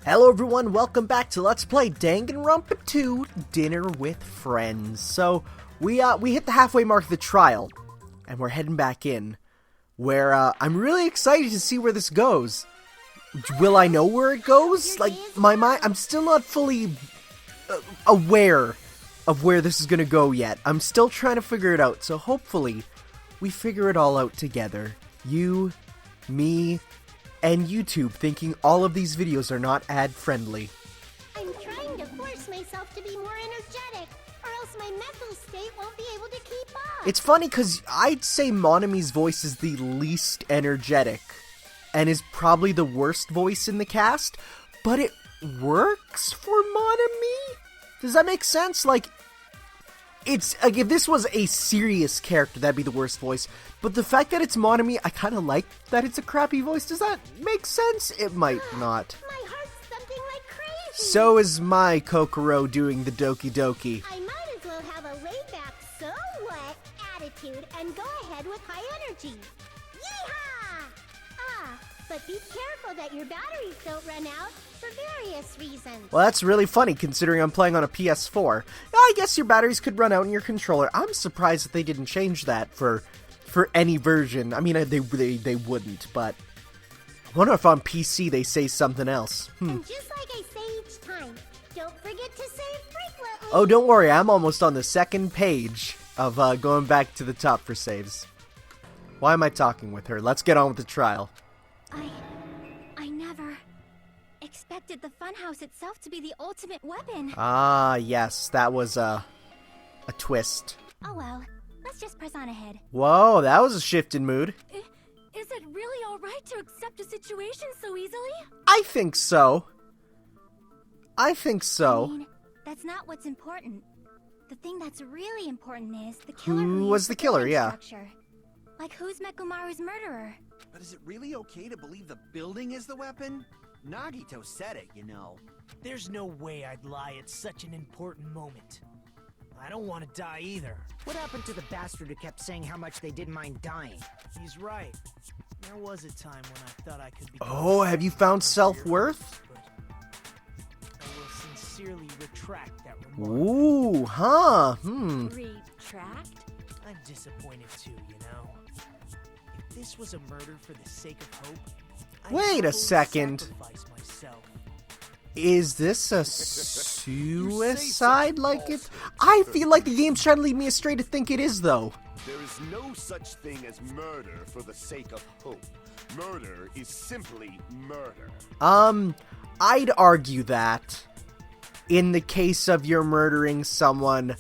Hello everyone, welcome back to Let's Play Danganronpa 2, Dinner with Friends. So, we hit the halfway mark of the trial, and we're heading back in, where, I'm really excited to see where this goes. Will I know where it goes? Like, my mind, I'm still not fully aware of where this is gonna go yet. I'm still trying to figure it out, so hopefully, we figure it all out together. You, me, and YouTube thinking all of these videos are not ad-friendly. I'm trying to force myself to be more energetic, or else my mental state won't be able to keep up. It's funny because I'd say Monami's voice is the least energetic, and is probably the worst voice in the cast, but it works for Monami? Does that make sense? Like, it's, like, if this was a serious character, that'd be the worst voice. But the fact that it's Monami, I kind of like that it's a crappy voice. Does that make sense? It might not. My heart's thumping like crazy. So is my Kokoro doing the Doki Doki. I might as well have a laid-back, so what attitude and go ahead with high energy. Yeehaw! But be careful that your batteries don't run out for various reasons. Well, that's really funny considering I'm playing on a PS4. Now, I guess your batteries could run out in your controller. I'm surprised that they didn't change that for any version. I mean, they wouldn't, but I wonder if on PC they say something else. And just like I say each time, don't forget to save frequently. Oh, don't worry, I'm almost on the second page of going back to the top for saves. Why am I talking with her? Let's get on with the trial. I never expected the funhouse itself to be the ultimate weapon. Ah, yes, that was a twist. Oh well, let's just press on ahead. Whoa, that was a shift in mood. Is it really alright to accept a situation so easily? I think so. I I mean, that's not what's important. The thing that's really important is the killer Who who was used the killer, building yeah. structure. Like, who's Mekumaru's murderer? But is it really okay to believe the building is the weapon? Nagito said it, you know. There's no way I'd lie at such an important moment. I don't want to die either. What happened to the bastard who kept saying how much they didn't mind dying? He's right. There was a time when I thought I could be. Oh, have you found self-worth? I will sincerely retract that remark. Ooh, huh, Retract? I'm disappointed too, you know. If this was a murder for the sake of hope, I'd Wait a happily second. sacrifice myself. Is this a suicide like it? I feel like the game's trying to lead me astray to think it is, though. There is no such thing as murder for the sake of hope. Murder is simply murder. I'd argue that in the case of you're murdering someone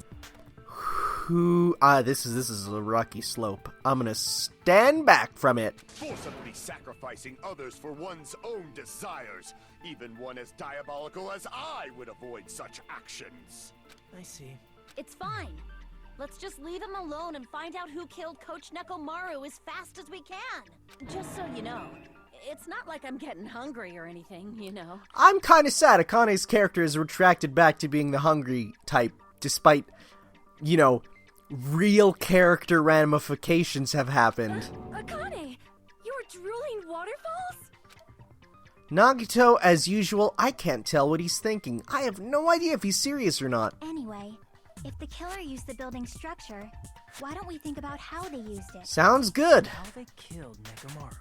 who, this is a rocky slope. I'm gonna stand back from it. Forcibly sacrificing others for one's own desires. Even one as diabolical as I would avoid such actions. I see. It's fine. Let's just leave him alone and find out who killed Coach Nekomaru as fast as we can. Just so you know, it's not like I'm getting hungry or anything, you know. I'm kind of sad Akane's character is retracted back to being the hungry type, despite, you know, real character ramifications have happened. Akane! You were drooling waterfalls? Nagito, as usual, I can't tell what he's thinking. I have no idea if he's serious or not. Anyway, if the killer used the building's structure, why don't we think about how they used it? Sounds good. How they killed Nekomaru.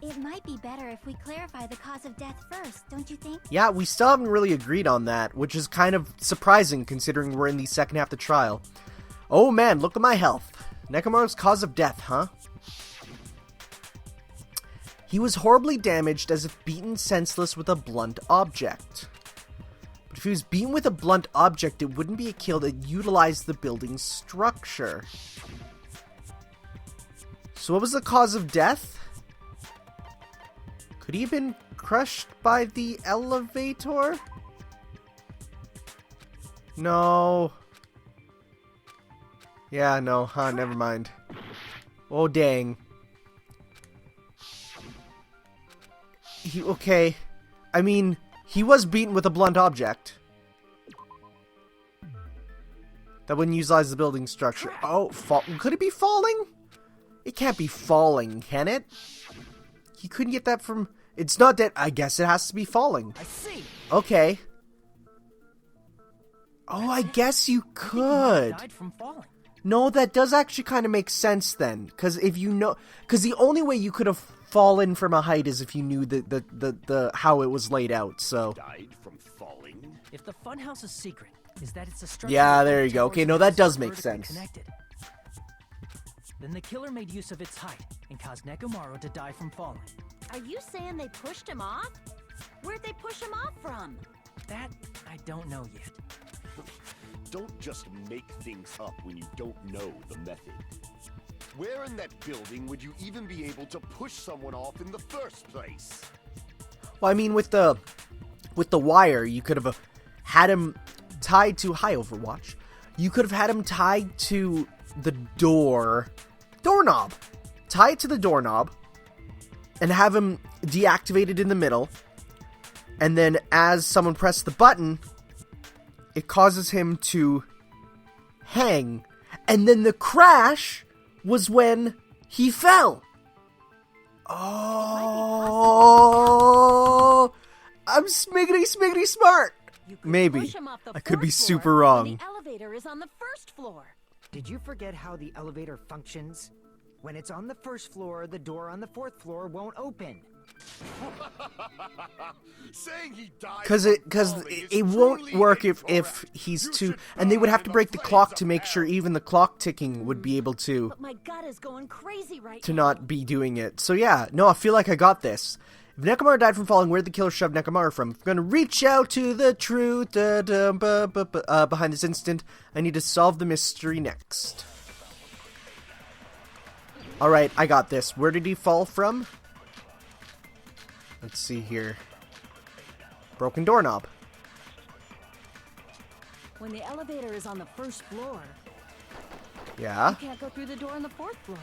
It might be better if we clarify the cause of death first, don't you think? Yeah, we still haven't really agreed on that, which is kind of surprising considering we're in the second half of the trial. Oh man, look at my health. Nekomaru's cause of death, huh? He was horribly damaged as if beaten senseless with a blunt object. But if he was beaten with a blunt object, it wouldn't be a kill that utilized the building's structure. So what was the cause of death? Could he have been crushed by the elevator? No. Yeah, no, huh, never mind. Oh, dang. Okay. I mean, he was beaten with a blunt object. That wouldn't utilize the building structure. Oh, could it be falling? It can't be falling, can it? He couldn't get that from It's not that... I guess it has to be falling. I see. Okay. Oh, I guess you could. Died from falling. No, that does actually kind of make sense then. Because if you know... Because the only way you could have fallen from a height is if you knew the how it was laid out, so... Died from falling? If the funhouse's secret is that it's a structure... Yeah, there you go. towers Okay, no, that does vertically make sense. Connected, then the killer made use of its height and caused Nekomaru to die from falling. Are you saying they pushed him off? Where'd they push him off from? That, I don't know yet. Don't just make things up when you don't know the method. Where in that building would you even be able to push someone off in the first place? Well, I mean, with the wire, you could have had him tied to... Hi, Overwatch. You could have had him tied to the doorknob. Tie it to the doorknob and have him deactivated in the middle. And then as someone pressed the button, it causes him to hang. And then the crash was when he fell. Oh, I'm smiggity smart. You could Maybe. push him off the I could be fourth super floor, wrong. and the elevator is on the first floor. Did you forget how the elevator functions? When it's on the first floor, the door on the fourth floor won't open. Saying he died Because from it falling is won't truly work if incorrect. he's You too... should And they would burn have to in break the flames clock of to make sure hell. even the clock ticking would be able to But my gut is going crazy right to now. not be doing it. So yeah, no, I feel like I got this. If Nekomaru died from falling, where'd the killer shove Nekomaru from? If I'm gonna reach out to the truth behind this instant, I need to solve the mystery next. Alright, I got this. Where did he fall from? Let's see here. Broken doorknob. When the elevator is on the first floor, Yeah. you can't go through the door on the fourth floor.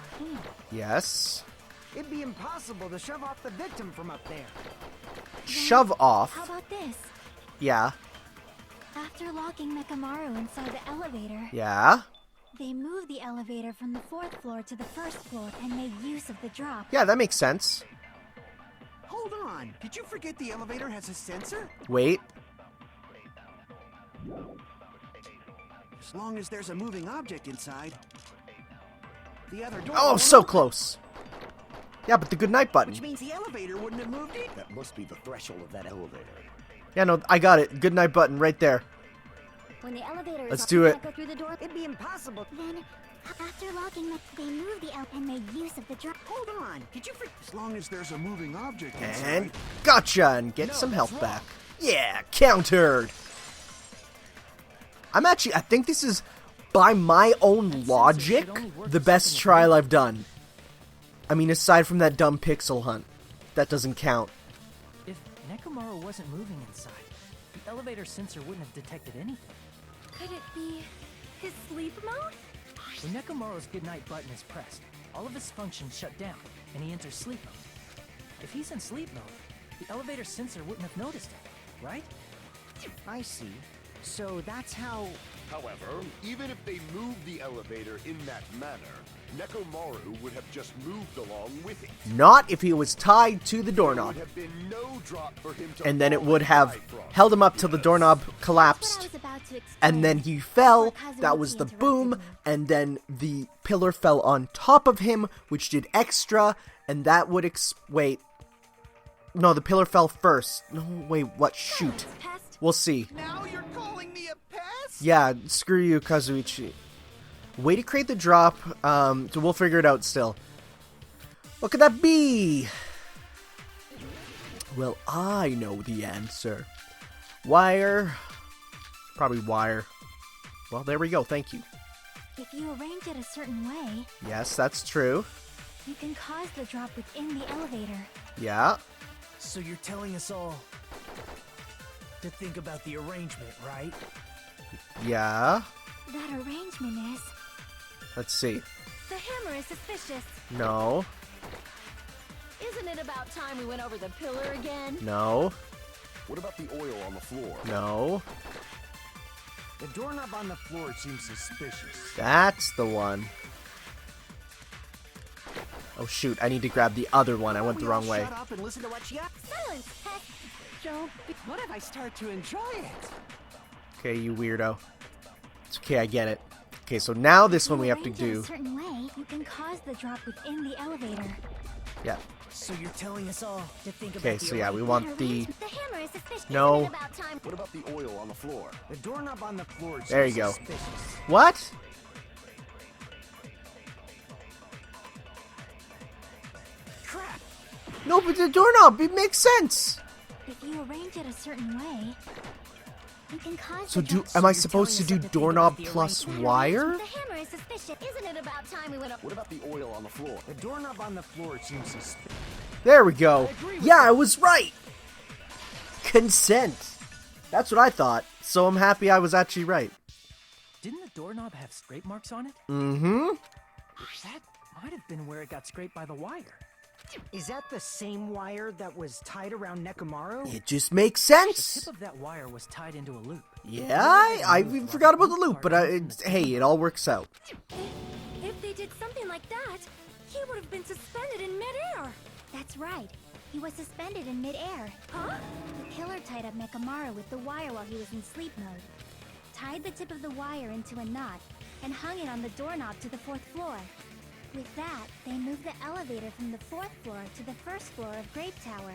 Yes. It'd be impossible to shove off the victim from up there. Shove off. How about this? Yeah. After locking Nekomaru inside the elevator, Yeah. they moved the elevator from the fourth floor to the first floor and made use of the drop. Yeah, that makes sense. Hold on. Did you forget the elevator has a sensor? Wait. As long as there's a moving object inside. The other door. Oh, won't so open, close. Yeah, but the goodnight button. Which means the elevator wouldn't have moved either. That must be the threshold of that elevator. Yeah, no, I got it. Goodnight button right there. When the elevator is Let's up, do you it. can't go through the door. It'd be impossible. Then, after locking they moved the elevator and made use of the drop. Hold on. Did you forget? As long as there's a moving object inside. And gotcha, and get some health back. Yeah, countered. I think this is, by my own logic, the best trial I've done. I mean, aside from that dumb pixel hunt. That doesn't count. If Nekomaru wasn't moving inside, the elevator sensor wouldn't have detected anything. Could it be his sleep mode? When Nekomaru's goodnight button is pressed, all of his functions shut down, and he enters sleep mode. If he's in sleep mode, the elevator sensor wouldn't have noticed it, right? I see. So that's how... However, even if they moved the elevator in that manner, Nekomaru would have just moved along with it. Not if he was tied to the There doorknob. would have been no drop for him to And then it fall would and have die from. held him up till the doorknob That's what I collapsed. was about to explain. And then he fell, Kazuki that was the interrupted boom, me. and then the pillar fell on top of him, which did extra, and that would wait. No, the pillar fell first. No, wait, what? Shoot. Pest. We'll see. Now you're calling me a pest? Yeah, screw you, Kazuichi. Way to create the drop, so we'll figure it out still. What could that be? Well, I know the answer. Wire. Probably wire. Well, there we go, thank you. If you arrange it a certain way, Yes, that's true. you can cause the drop within the elevator. Yeah. So you're telling us all to think about the arrangement, right? Yeah. That arrangement is... Let's see. The hammer is suspicious. No. Isn't it about time we went over the pillar again? No. What about the oil on the floor? No. The doorknob on the floor seems suspicious. That's the one. Oh shoot, I need to grab the other one. I went the We all wrong way. Shut up and listen to what she has. Silence, heck. Joe, what if I start to enjoy it? Okay, you weirdo. It's okay, I get it. Okay, so now this one we have to Arrange it do. a certain way, you can cause the drop within the elevator. Yeah. So you're telling us all to think about Okay, the so yeah, we oil- want the... The hammer is suspicious. No. Isn't it about time? What about the oil on the floor? The doorknob on the floor seems There you go. suspicious. What? Crap! No, but the doorknob, it makes sense. If you arrange it a certain way, you can cause So the do drop. am I you're supposed to telling do us that the thing doorknob about the plus The wire? hammer is suspicious. Isn't it about time we went up? What about the oil on the floor? The doorknob on the floor seems suspicious. There we go. Yeah, I was right. Consent. That's what I thought. So I'm happy I was actually right. Didn't the doorknob have scrape marks on it? Mm-hmm. That might have been where it got scraped by the wire. Is that the same wire that was tied around Nekomaru? It just makes The sense. tip of that wire was tied into a loop. Yeah, I even forgot about the loop, but hey, it all works out. If they did something like that, he would have been suspended in midair. That's right. He was suspended in midair. Huh? The killer tied up Nekomaru with the wire while he was in sleep mode. Tied the tip of the wire into a knot and hung it on the doorknob to the 4th floor. With that, they moved the elevator from the 4th floor to the 1st floor of Grape Tower.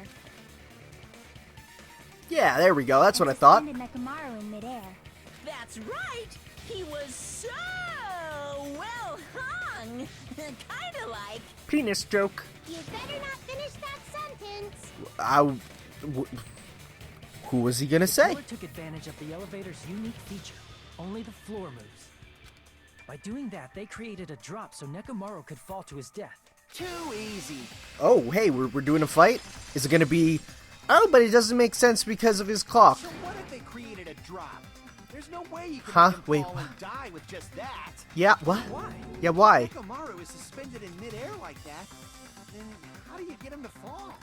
Yeah, there we go. That's and what I thought. suspended Nekomaru in midair. That's right. He was so well hung. Kinda like. Penis joke. You better not finish that sentence. Who was he gonna say? Killer took advantage of the elevator's unique feature. Only the floor moves. By doing that, they created a drop so Nekomaru could fall to his death. Too easy. Oh, hey, we're doing a fight? Is it gonna be... Oh, but it doesn't make sense because of his clock. So what if they created a drop? There's no way you can Huh? make him Wait, fall what? and die with just that. Yeah, what? Why? Yeah, why? Nekomaru is suspended in midair like that. Then how do you get him to fall?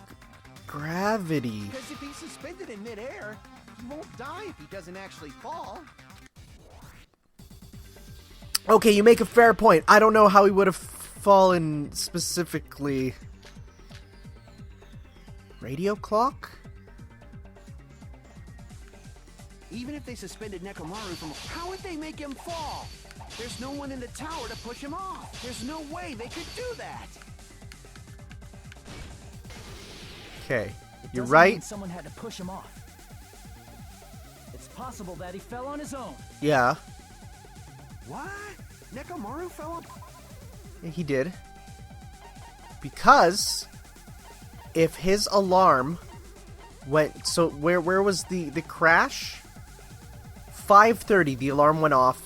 Gravity. Because if he's suspended in midair, he won't die if he doesn't actually fall. Okay, you make a fair point. I don't know how he would have fallen specifically. Radio clock? Even if they suspended Nekomaru from... How would they make him fall? There's no one in the tower to push him off. There's no way they could do that. Okay, It you're doesn't right. mean someone had to push him off. It's possible that he fell on his own. Yeah, What? Nekomaru fell on... he did. Because if his alarm went... So where was the crash? 5:30, the alarm went off.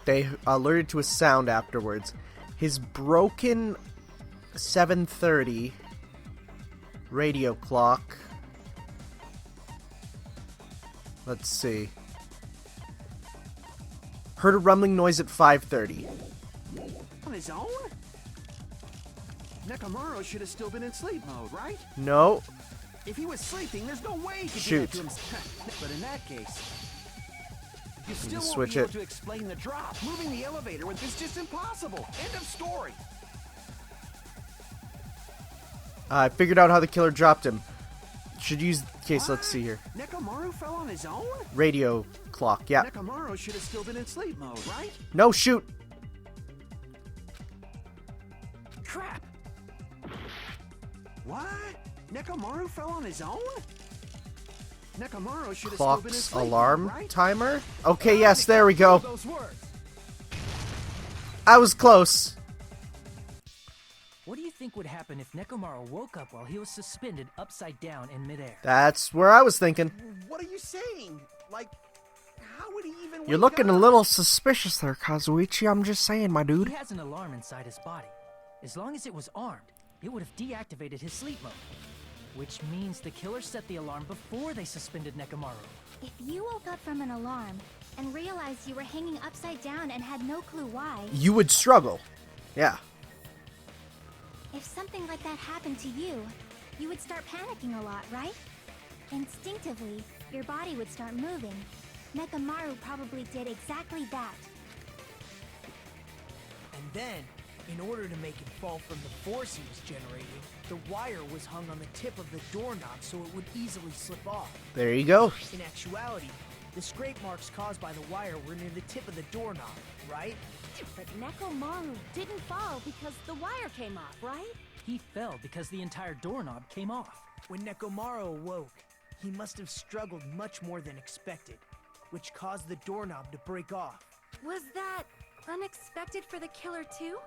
They alerted to a sound afterwards. His broken 7:30 radio clock. Let's see. Heard a rumbling noise at 5:30. On his own? Nekomaru should have still been in sleep mode, right? No. If he was sleeping, there's no way he could Shoot. do that to himself. But in that case, you still just won't switch be able it. to explain the drop. Moving the elevator with is just impossible. End of story. I figured out how the killer dropped him. Should use... Okay, so let's see here. Nekomaru fell on his own? Radio clock, yeah. Nekomaru should have still been in sleep mode, right? No, shoot. Crap! What? Nekomaru fell on his own? Nekomaru should have still been in Clock's sleep alarm mode, right? timer? Okay, yes, there we go. Those words. I was close. What do you think would happen if Nekomaru woke up while he was suspended upside down in midair? That's where I was thinking. What are you saying? Like, how would he even You're wake looking a up? little suspicious there, Kazuichi. I'm just saying, my dude. He has an alarm inside his body. As long as it was armed, it would have deactivated his sleep mode. Which means the killer set the alarm before they suspended Nekomaru. If you woke up from an alarm and realized you were hanging upside down and had no clue why, You would struggle. Yeah. if something like that happened to you, you would start panicking a lot, right? Instinctively, your body would start moving. Nekomaru probably did exactly that. And then, In order to make it fall from the force he was generating, the wire was hung on the tip of the doorknob so it would easily slip off. There you go. In actuality, the scrape marks caused by the wire were near the tip of the doorknob, right? But Nekomaru didn't fall because the wire came off, right? He fell because the entire doorknob came off. When Nekomaru awoke, he must have struggled much more than expected, which caused the doorknob to break off. Was that unexpected for the killer too?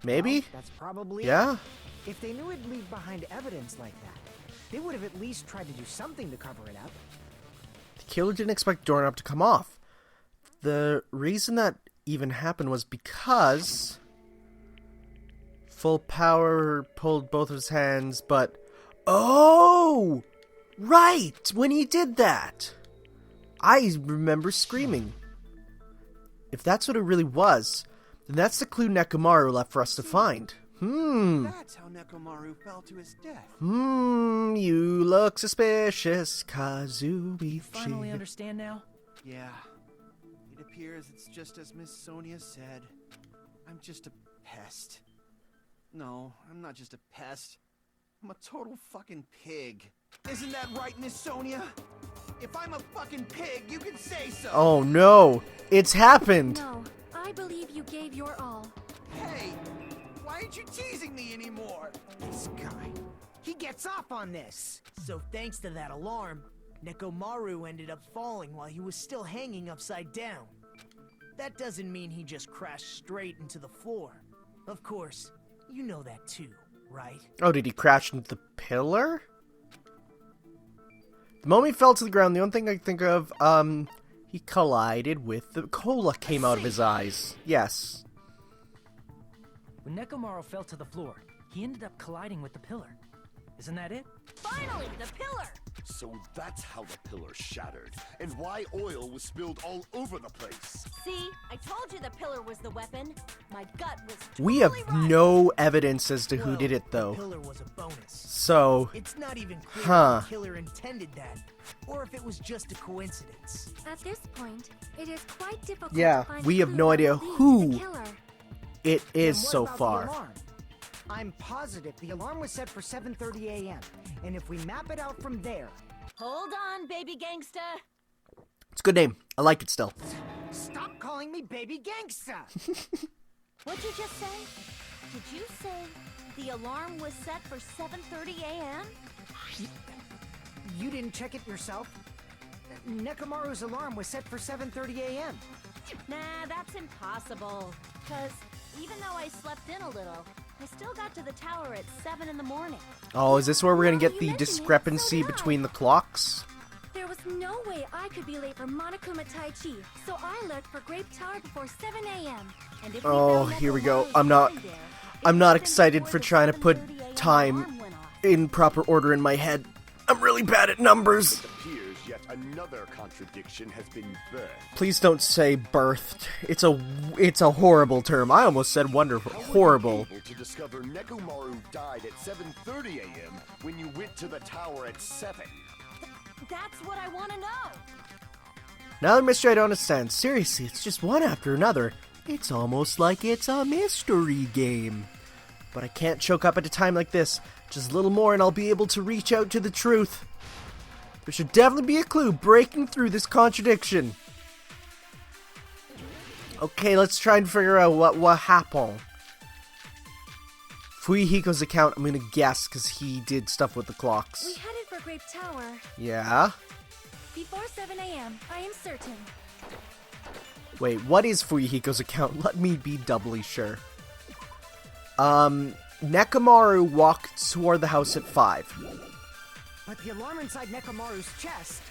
Maybe? Well, that's probably Yeah? it. If they knew it'd leave behind evidence like that, they would have at least tried to do something to cover it up. The killer didn't expect doorknob to come off. The reason that even happened was because full power pulled both of his hands, but... Oh! Right! When he did that! I remember screaming. If that's what it really was, then that's the clue Nekomaru left for us to find. That's how Nekomaru fell to his death. You look suspicious, Kazuichi. Finally understand now? Yeah. It appears it's just as Miss Sonia said. I'm just a pest. No, I'm not just a pest. I'm a total fucking pig. Isn't that right, Miss Sonia? If I'm a fucking pig, you can say so. Oh no, it's happened. No, I believe you gave your all. Hey, why aren't you teasing me anymore? This guy, he gets off on this. So thanks to that alarm, Nekomaru ended up falling while he was still hanging upside down. That doesn't mean he just crashed straight into the floor. Of course, you know that too, right? Oh, did he crash into the pillar? The moment he fell to the ground, the only thing I can think of, he collided with the cola came out of his eyes. Yes. When Nekomaru fell to the floor, he ended up colliding with the pillar. Isn't that it? Finally, the pillar! So that's how the pillar shattered, and why oil was spilled all over the place. See, I told you the pillar was the weapon. My gut was We have totally right. no evidence as to who Well, did it, though. The pillar was a bonus. So, It's not even clear Huh. if the killer intended that, or if it was just a coincidence. At this point, it is quite difficult Yeah, to find we a have clue no that idea will lead to who the killer. it is And what so about the far. alarm? I'm positive the alarm was set for 7:30 a.m. And if we map it out from there... Hold on, baby gangsta. It's a good name. I like it still. Stop calling me baby gangsta! What'd you just say? Did you say the alarm was set for 7:30 a.m.? You didn't check it yourself? Nekomaru's alarm was set for 7:30 a.m. Nah, that's impossible. Cause even though I slept in a little, I still got to the tower at 7 in the morning. Oh, is this where we're gonna Well, get you the mentioned it, discrepancy so did I. between the clocks? There was no way I could be late for Monokuma Tai Chi, so I left for Grape Tower before 7 a.m. And if we Oh, found here we go. Nekomaru's I'm not- body there, I'm it not would've been excited before for the trying to put 7:30 a.m. time alarm went off. in proper order in my head. I'm really bad at numbers. It appears yet another contradiction has been birthed. Please don't say birthed. It's a horrible term. I almost said wonderful. How were you Horrible. able to discover Nekomaru died at 7:30 a.m. when you went to the tower at 7? That's what I want to know. Another mystery I don't understand. Seriously, it's just one after another. It's almost like it's a mystery game. But I can't choke up at a time like this. Just a little more and I'll be able to reach out to the truth. There should definitely be a clue breaking through this contradiction. Okay, let's try and figure out what happened. Fuyuhiko's account, I'm gonna guess, because he did stuff with the We clocks. headed for Grape Tower. Yeah? Before 7 a.m., I am certain. Wait, what is Fuyuhiko's account? Let me be doubly sure. Nekomaru walked toward the house at 5. But the alarm inside Nekomaru's chest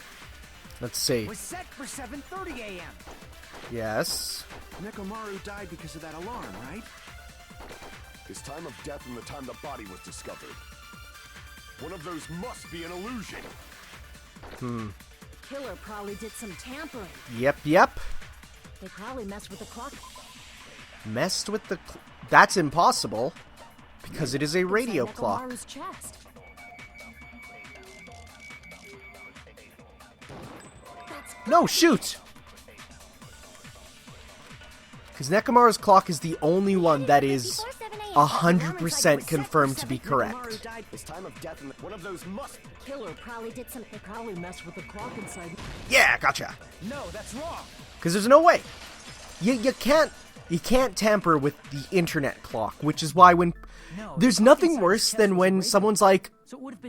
Let's see. was set for 7:30 a.m. Yes. Nekomaru died because of that alarm, right? His time of death and the time the body was discovered. One of those must be an illusion. Killer probably did some tampering. Yep. They probably messed with the clock. Messed with the... That's impossible. Because it is a radio Inside clock. Nekomaru's chest. No, shoot! Because Nekomaru's clock is the only one that is 100% confirmed to be correct. His time of death, and one of those must. Killer probably did some. They probably messed with the clock inside. Yeah, gotcha. No, that's wrong. Because there's no way. You can't tamper with the internet clock, which is why when there's nothing worse than when someone's like,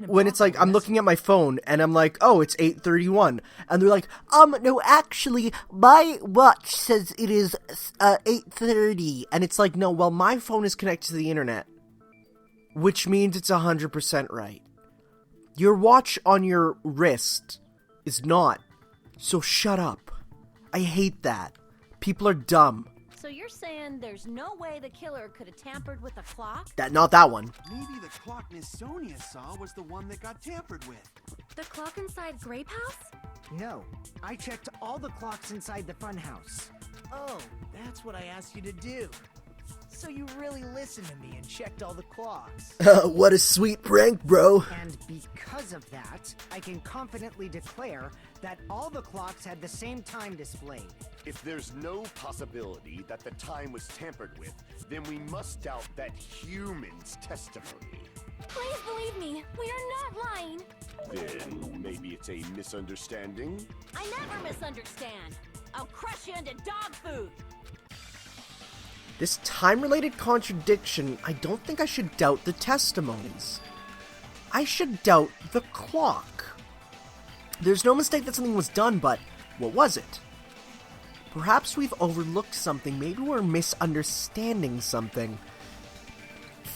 when it's like I'm looking at my phone and I'm like, oh, it's 8:31, and they're like, no, actually, my watch says it is 8:30, and it's like, no, well, my phone is connected to the internet, which means it's 100% right. Your watch on your wrist is not, so shut up. I hate that. People are dumb. So you're saying there's no way the killer could have tampered with a clock? Not that one. Maybe the clock Miss Sonia saw was the one that got tampered with. The clock inside Grape House? No, I checked all the clocks inside the funhouse. Oh, that's what I asked you to do. So you really listened to me and checked all the clocks. What a sweet prank, bro. And because of that, I can confidently declare that all the clocks had the same time displayed. If there's no possibility that the time was tampered with, then we must doubt that human's testimony. Please believe me, we are not lying. Then maybe it's a misunderstanding? I never misunderstand. I'll crush you into dog food. This time-related contradiction, I don't think I should doubt the testimonies. I should doubt the clock. There's no mistake that something was done, but what was it? Perhaps we've overlooked something. Maybe we're misunderstanding something.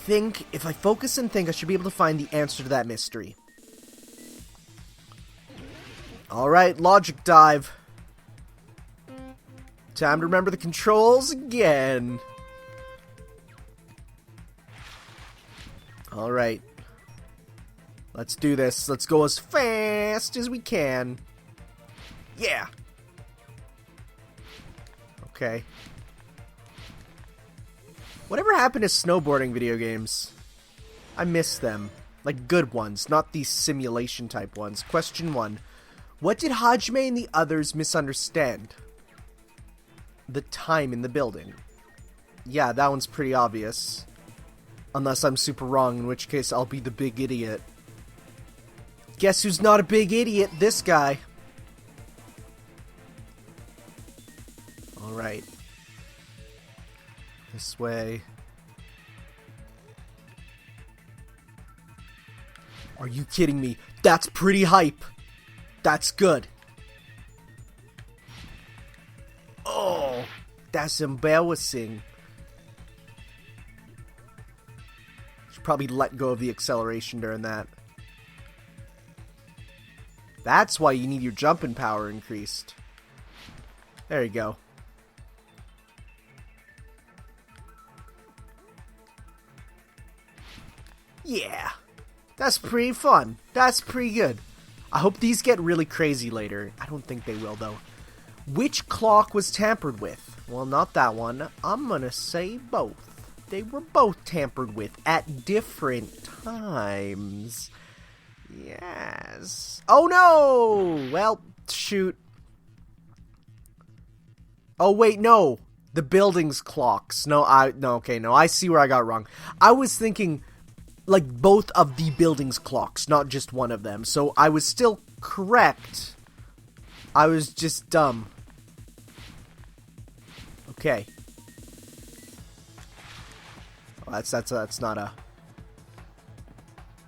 If I focus and think, I should be able to find the answer to that mystery. Alright, logic dive. Time to remember the controls again. Alright. Let's do this. Let's go as fast as we can. Yeah. Okay. Whatever happened to snowboarding video games? I miss them. Like good ones, not these simulation type ones. Question 1. What did Hajime and the others misunderstand? The time in the building. Yeah, that one's pretty obvious. Unless I'm super wrong, in which case I'll be the big idiot. Guess who's not a big idiot? This guy. Alright. This way. Are you kidding me? That's pretty hype. That's good. Oh, that's embarrassing. Should probably let go of the acceleration during that. That's why you need your jumping power increased. There you go. Yeah. That's pretty fun. That's pretty good. I hope these get really crazy later. I don't think they will, though. Which clock was tampered with? Well, not that one. I'm gonna say both. They were both tampered with at different times. Yes. Oh, no! Well, shoot. Oh, wait, no. The building's clocks. No, I see where I got wrong. I was thinking, like, both of the building's clocks, not just one of them. So I was still correct. I was just dumb. Okay. Oh, that's not a...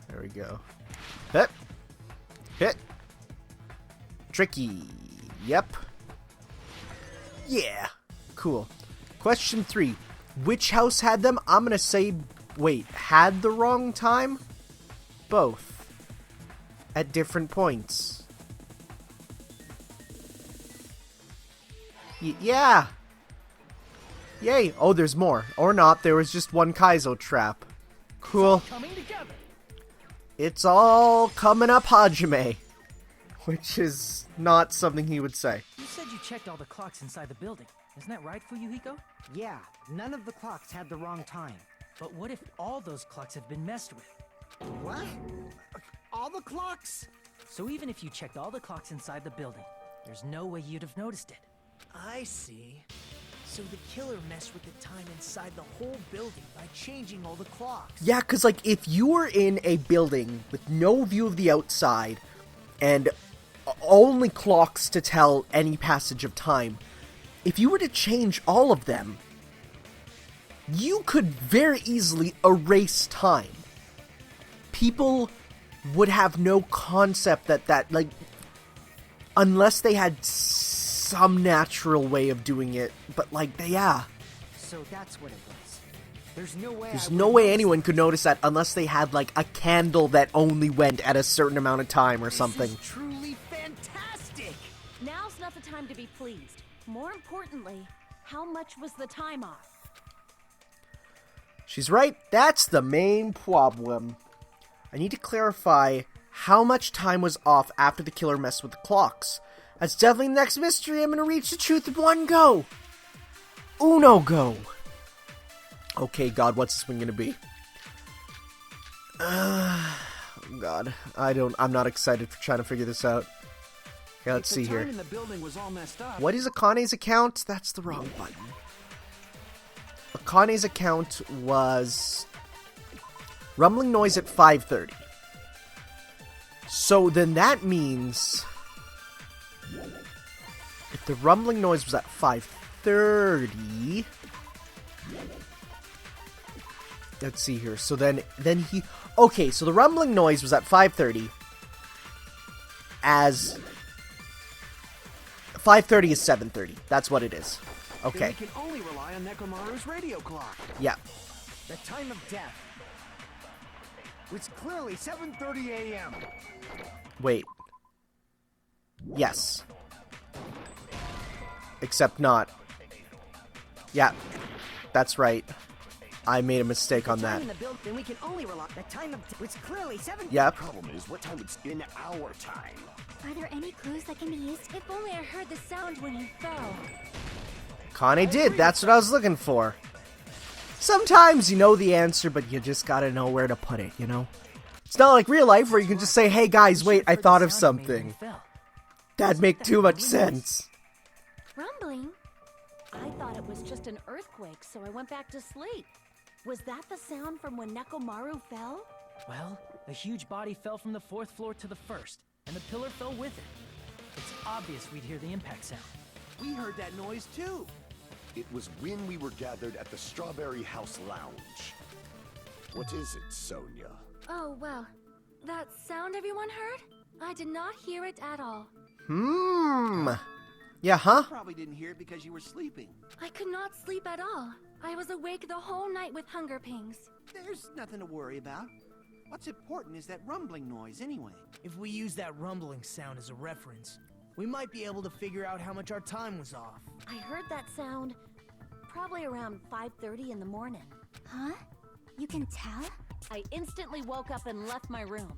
There we go. Hit. Hit. Tricky. Yep. Yeah. Cool. Question 3. Which house had them? I'm gonna say... Wait, had the wrong time? Both. At different points. Yeah! Yay! Oh, there's more. Or not, there was just one Kaizo trap. Cool. It's all coming up, Hajime. Which is not something he would say. You said you checked all the clocks inside the building. Isn't that right, Fuyuhiko? Yeah, none of the clocks had the wrong time. But what if all those clocks have been messed with? What? All the clocks? So even if you checked all the clocks inside the building, there's no way you'd have noticed it. I see. So the killer messed with the time inside the whole building by changing all the clocks. Yeah, because, like, if you were in a building with no view of the outside and only clocks to tell any passage of time, if you were to change all of them, you could very easily erase time. People would have no concept that like, unless they had some natural way of doing it, but, like, yeah. So that's what it was. There's no way There's no way anyone could notice that unless they had, like, a candle that only went at a certain amount of time or something. This is truly fantastic! Now's not the time to be pleased. More importantly, how much was the time off? She's right, that's the main problem. I need to clarify how much time was off after the killer messed with the clocks. That's definitely the next mystery. I'm gonna reach the truth in one go. Uno go. Okay, God, what's this one gonna be? God, I'm not excited for trying to figure this out. Okay, let's see here. The building was all messed up. What is Akane's account? That's the wrong button. Akane's account was rumbling noise at 5:30. So then that means if the rumbling noise was at 5:30, let's see here. So then he, okay, so the rumbling noise was at 5:30 as 5:30 is 7:30. That's what it is. Okay. Then we can only rely on Nekomaru's radio clock. Yeah. The time of death. It's clearly 7:30 a.m. Wait. Yes. Except not. Yeah. That's right. I made a mistake on that. Then we can only rely on the time of death. It's clearly 7. Yep. Problem is, what time it's in our time? Are there any clues that can be used? If only I heard the sound when you fell. Kane did. That's what I was looking for. Sometimes you know the answer, but you just gotta know where to put it, you know? It's not like real life where you can just say, hey guys, wait, I thought of something. That'd make too much sense. Rumbling? I thought it was just an earthquake, so I went back to sleep. Was that the sound from when Nekomaru fell? Well, a huge body fell from the 4th floor to the 1st, and the pillar fell with it. It's obvious we'd hear the impact sound. We heard that noise too. It was when we were gathered at the Strawberry House Lounge. What is it, Sonia? Oh, well. That sound everyone heard? I did not hear it at all. Yeah, huh? You probably didn't hear it because you were sleeping. I could not sleep at all. I was awake the whole night with hunger pangs. There's nothing to worry about. What's important is that rumbling noise anyway. If we use that rumbling sound as a reference, we might be able to figure out how much our time was off. I heard that sound probably around 5:30 in the morning. Huh? You can tell? I instantly woke up and left my room.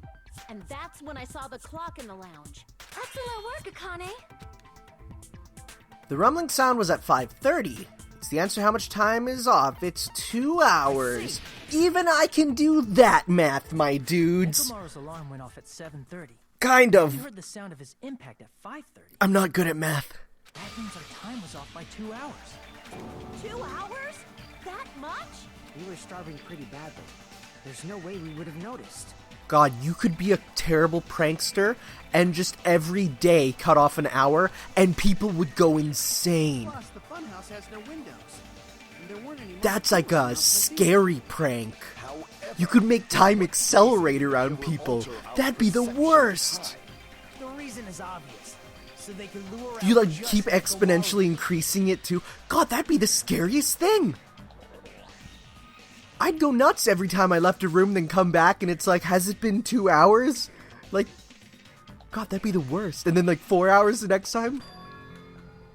And that's when I saw the clock in the lounge. Excellent work, Akane! The rumbling sound was at 5:30. It's the answer to how much time is off. It's 2 hours. Even I can do that math, my dudes. Nekomaru's alarm went off at 7:30. Kind We of. heard the sound of his impact at 5:30. I'm not good at math. That means our time was off by 2 hours. 2 hours? That much? We were starving pretty badly. There's no way we would have noticed. God, you could be a terrible prankster and just every day cut off an hour and people would go insane. Plus, the funhouse has no windows. And there weren't any That's like a scary prank. However, You could make time accelerate around people. That'd be the worst. The reason is obvious. So they can lure You out like just keep Nekomaru. exponentially increasing it too. God, that'd be the scariest thing. I'd go nuts every time I left a room, then come back, and it's like, has it been 2 hours? Like, God, that'd be the worst. And then like 4 hours the next time?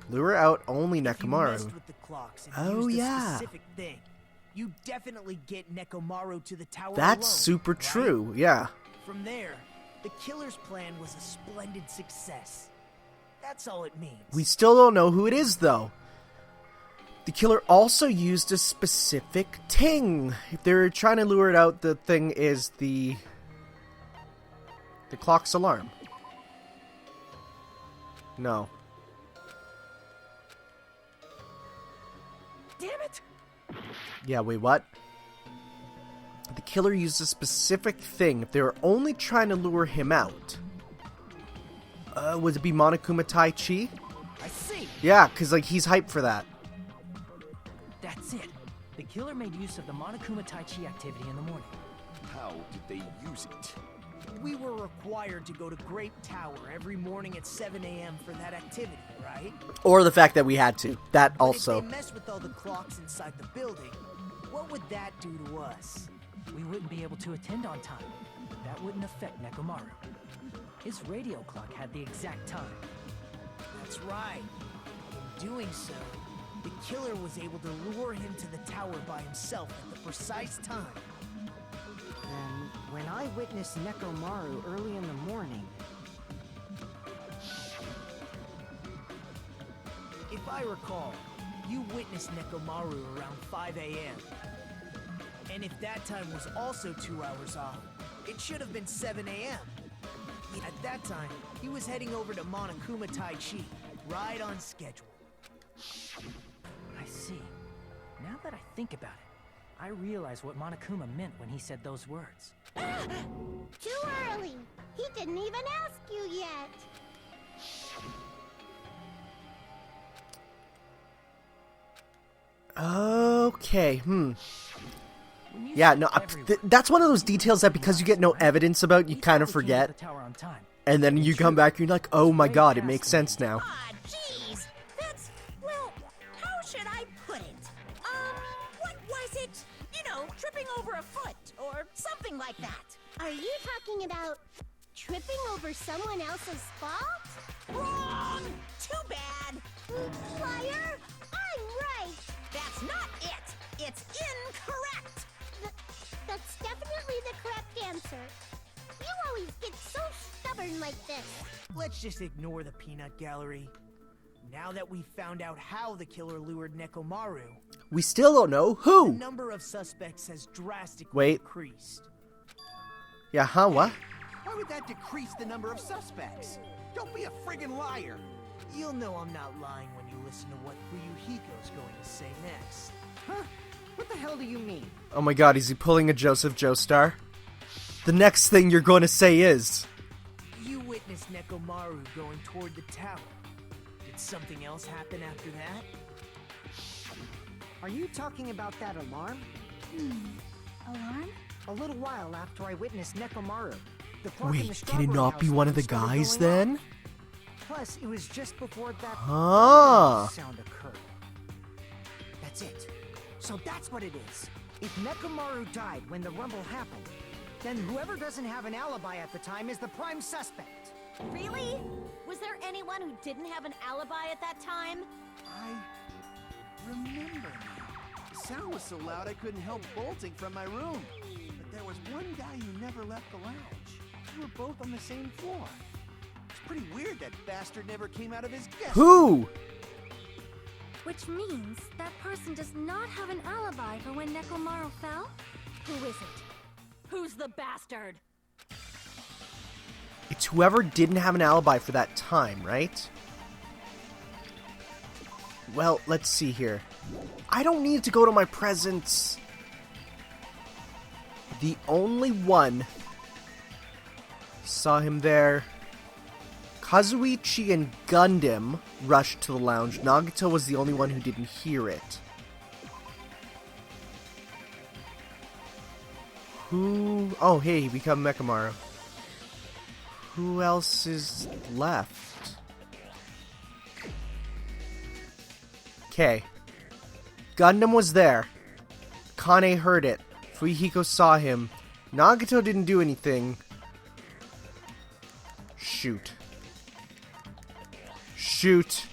Lure out only If you messed Nekomaru. with the clocks and Oh, used a yeah. specific thing, you definitely get Nekomaru to the tower That's alone, super right? true, yeah. From there, the killer's plan was a splendid success. That's all it means. We still don't know who it is, though. The killer also used a specific ting. If they're trying to lure it out, the thing is the clock's alarm. No. Yeah, wait, what? The killer used a specific thing if they were only trying to lure him out. Would it be Monokuma Tai Chi? I see. Yeah, because, like, he's hyped for that. That's it. The killer made use of the Monokuma Tai Chi activity in the morning. How did they use it? We were required to go to Grape Tower every morning at 7 a.m. for that activity, right? Or the fact that we had to. That But also. if they messed with all the clocks inside the building, what would that do to us? We wouldn't be able to attend on time. That wouldn't affect Nekomaru. His radio clock had the exact time. That's right. In doing so, the killer was able to lure him to the tower by himself at the precise time. And when I witnessed Nekomaru early in the morning, If I recall, you witnessed Nekomaru around 5 a.m. And if that time was also 2 hours off, it should have been 7 a.m. At that time, he was heading over to Monokuma Tai Chi, right on schedule. I see. Now that I think about it, I realize what Monokuma meant when he said those words. Too early. He didn't even ask you yet. Okay, When you Yeah, said no, everyone, that's one of those details that because you get no evidence about, you he kind of probably came to forget. the tower on time. And then you come back, you're like, oh my god, it makes sense now. Ah, jeez. That's, well, how should I put it? What was it? You know, tripping over a foot or something like that. Are you talking about tripping over someone else's fault? Wrong! Too bad. Liar! I'm right! That's not it. It's incorrect. That's definitely the correct answer. You always get so stubborn like this. Let's just ignore the peanut gallery. Now that we've found out how the killer lured Nekomaru, We still don't know the who. number of suspects has drastically Wait. decreased. Yeah, huh, what? Why would that decrease the number of suspects? Don't be a friggin' liar. You'll know I'm not lying when you listen to what Fuyuhiko's going to say next. huh? What the hell do you mean? Oh my god, is he pulling a Joseph Joestar? The next thing you're going to say is... You witnessed Nekomaru going toward the tower. Did something else happen after that? Are you talking about that alarm? Alarm? A little while after I witnessed Nekomaru, the clock in the Wait, can it strawberry not be house one of the started guys going then? off. Plus, it was just before that Ah. sound occurred. That's it. So that's what it is. If Nekomaru died when the rumble happened, then whoever doesn't have an alibi at the time is the prime suspect. Really? Was there anyone who didn't have an alibi at that time? I remember now. The sound was so loud I couldn't help bolting from my room. But there was one guy who never left the lounge. We were both on the same floor. It's pretty weird that bastard never came out of his guest. Who? Which means that person does not have an alibi for when Nekomaru fell? Who is it? Who's the bastard? It's whoever didn't have an alibi for that time, right? Well, let's see here. I don't need to go to my presents. The only one saw him there. Kazuichi and Gundam rushed to the lounge. Nagito was the only one who didn't hear it. Who... Oh, hey, he become Mechamaru. Who else is left? Okay. Gundam was there. Kane heard it. Fuyuhiko saw him. Nagito didn't do anything. Shoot. Shoot.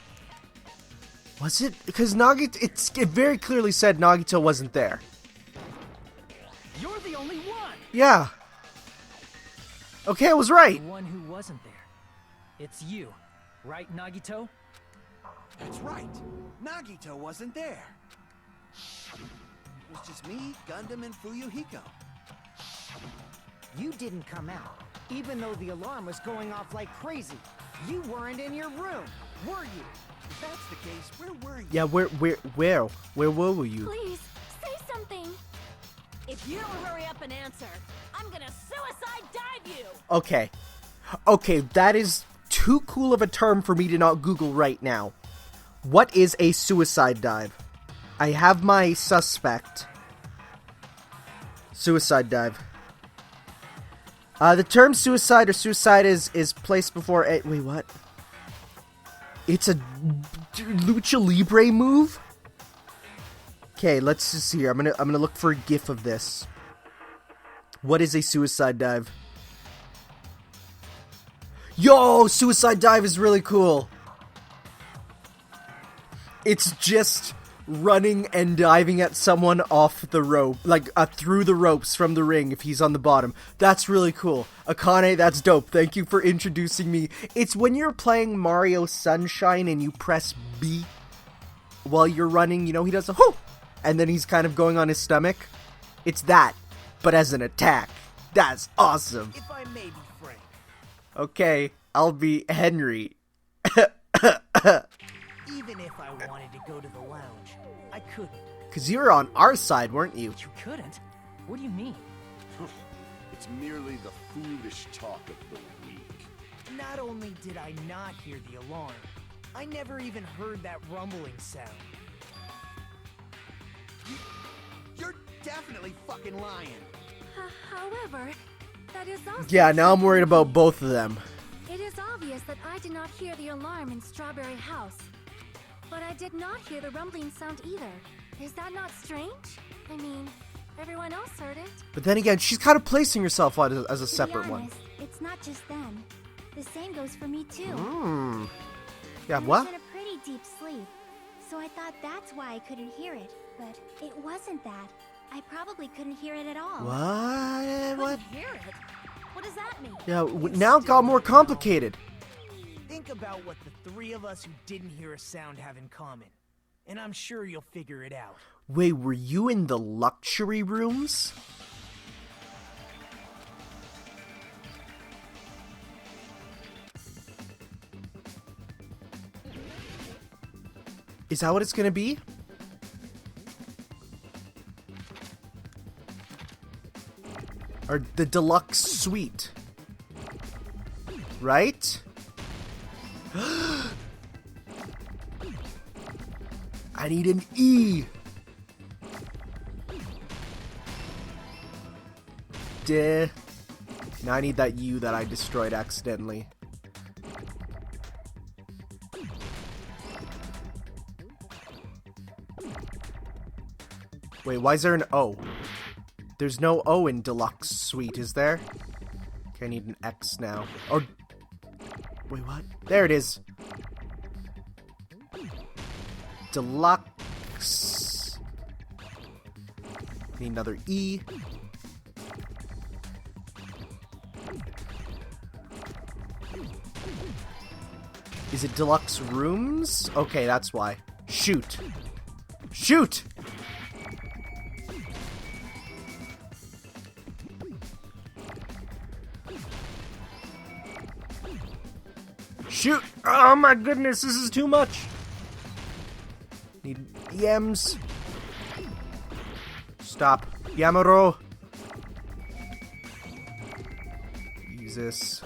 Was it? Because Nagito... It very clearly said Nagito wasn't there. You're the only one! Yeah. Okay, I was right. The one who wasn't there. It's you, right, Nagito? That's right. Nagito wasn't there. It was just me, Gundam, and Fuyuhiko. You didn't come out, even though the alarm was going off like crazy. You weren't in your room, were you? If that's the case, where were you? Yeah, where were you? Please, say something! something. If you don't hurry up and answer, I'm gonna suicide dive you! Okay. Okay, that is too cool of a term for me to not Google right now. What is a suicide dive? I have my suspect. Suicide dive. The term suicide or suicide is placed before a... Wait, what? It's a lucha libre move? Okay, let's just see here. I'm gonna look for a gif of this. What is a suicide dive? Yo, suicide dive is really cool. It's just running and diving at someone off the rope, like through the ropes from the ring if he's on the bottom. That's really cool. Akane, that's dope. Thank you for introducing me. It's when you're playing Mario Sunshine and you press B while you're running, you know, he does a whoo, and then he's kind of going on his stomach. It's that, but as an attack. That's awesome. If I may be frank. Okay, I'll be Henry. Even if I wanted to go to the lounge, I couldn't. Cause you were on our side, weren't you? You couldn't? What do you mean? It's merely the foolish talk of the weak. Not only did I not hear the alarm, I never even heard that rumbling sound. You're definitely fucking lying. However, that is also... Yeah, now I'm worried about both of them. It is obvious that I did not hear the alarm in Strawberry House. But I did not hear the rumbling sound either. Is that not strange? I mean, everyone else heard it. But then again, she's kind of placing herself as a separate one. It's not just them. The same goes for me too. Yeah, I was what? in a pretty deep sleep, so I thought that's why I couldn't hear it. But it wasn't that. I probably couldn't hear it at all. What? Couldn't hear it? What does that mean? Yeah, now it got more complicated. Think about what the three of us who didn't hear a sound have in common, and I'm sure you'll figure it out. Wait, were you in the luxury rooms? Is that what it's gonna be? Or the deluxe suite? Right? I need an E. Duh. Now I need that U that I destroyed accidentally. Wait, why is there an O? There's no O in Deluxe Suite, is there? Okay, I need an X now. Or... Wait, what? There it is. Deluxe. Need another E. Is it deluxe rooms? Okay, that's why. Shoot. Shoot! Shoot! Oh my goodness, this is too much! Need Yems. Stop. Yamaro. Jesus.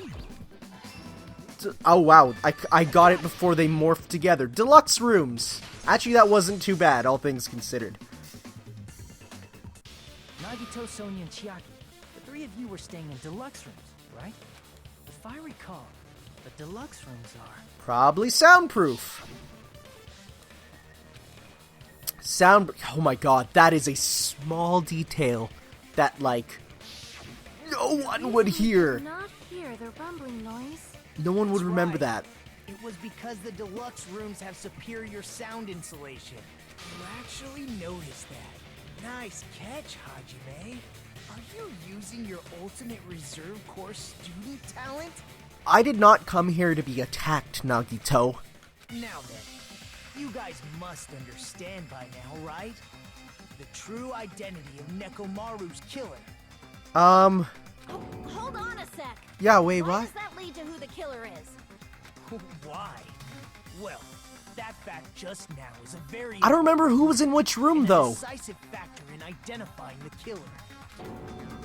Oh wow, I got it before they morphed together. Deluxe rooms! Actually, that wasn't too bad, all things considered. Nagito, Sonia, and Chiaki, the three of you were staying in deluxe rooms, right? If I recall, the deluxe rooms are... Probably soundproof. Oh my god, that is a small detail that, like, no one would hear. Not hear the rumbling noise. No one would remember that. It was because the deluxe rooms have superior sound insulation. You actually noticed that. Nice catch, Hajime. Are you using your ultimate reserve corps student talent? I did not come here to be attacked, Nagito. Now then, you guys must understand by now, right? The true identity of Nekomaru's killer. Oh, hold on a sec. Yeah, wait, Why what? does that lead to who the killer is? Why? Well, that fact just now is a very... I don't remember who was in which room, and a though. decisive factor in identifying the killer.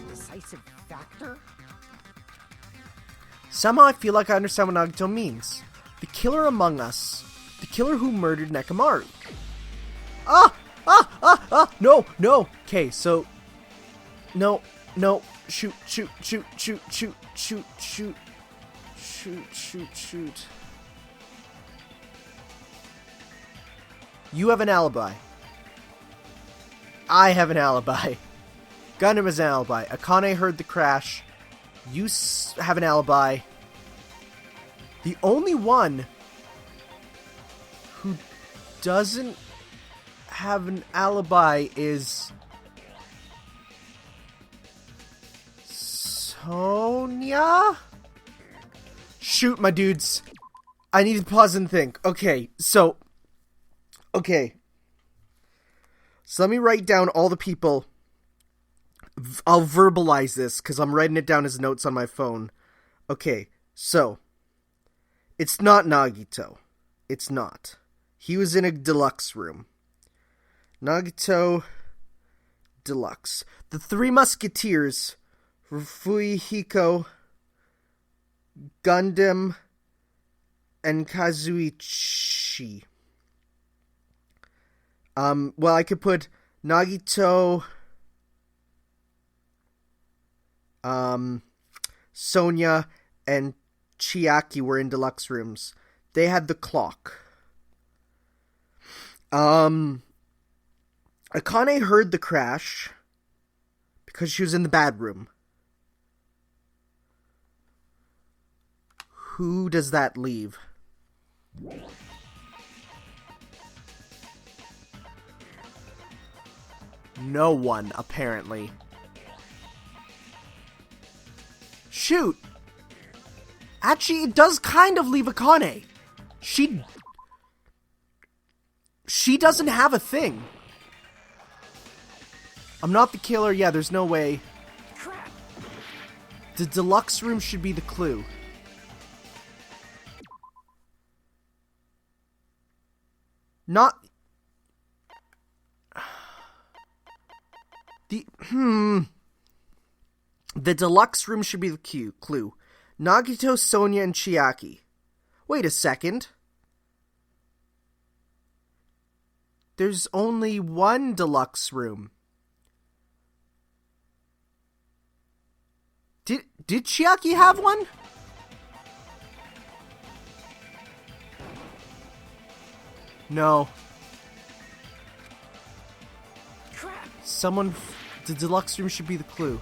Decisive factor? Somehow I feel like I understand what Nagito means. The killer among us. The killer who murdered Nekomaru. No. Okay, so... No. Shoot. You have an alibi. I have an alibi. Gundam has an alibi. Akane heard the crash. You have an alibi. The only one who doesn't have an alibi is Sonia? Shoot, my dudes. I need to pause and think. Okay. So let me write down all the people. I'll verbalize this because I'm writing it down as notes on my phone. Okay, so it's not Nagito. It's not. He was in a deluxe room. Nagito deluxe. The Three Musketeers, Fuihiko, Gundam, and Kazuichi. Well, I could put Nagito, Sonia, and Chiaki were in deluxe rooms. They had the clock. Akane heard the crash because she was in the bad room. Who does that leave? No one, apparently. Shoot! Actually, it does kind of leave Akane. She doesn't have a thing. I'm not the killer. Yeah, there's no way. The deluxe room should be the clue. Not... The deluxe room should be the clue. Nagito, Sonia, and Chiaki. Wait a second. There's only one deluxe room. Did Chiaki have one? No. Someone... The deluxe room should be the clue.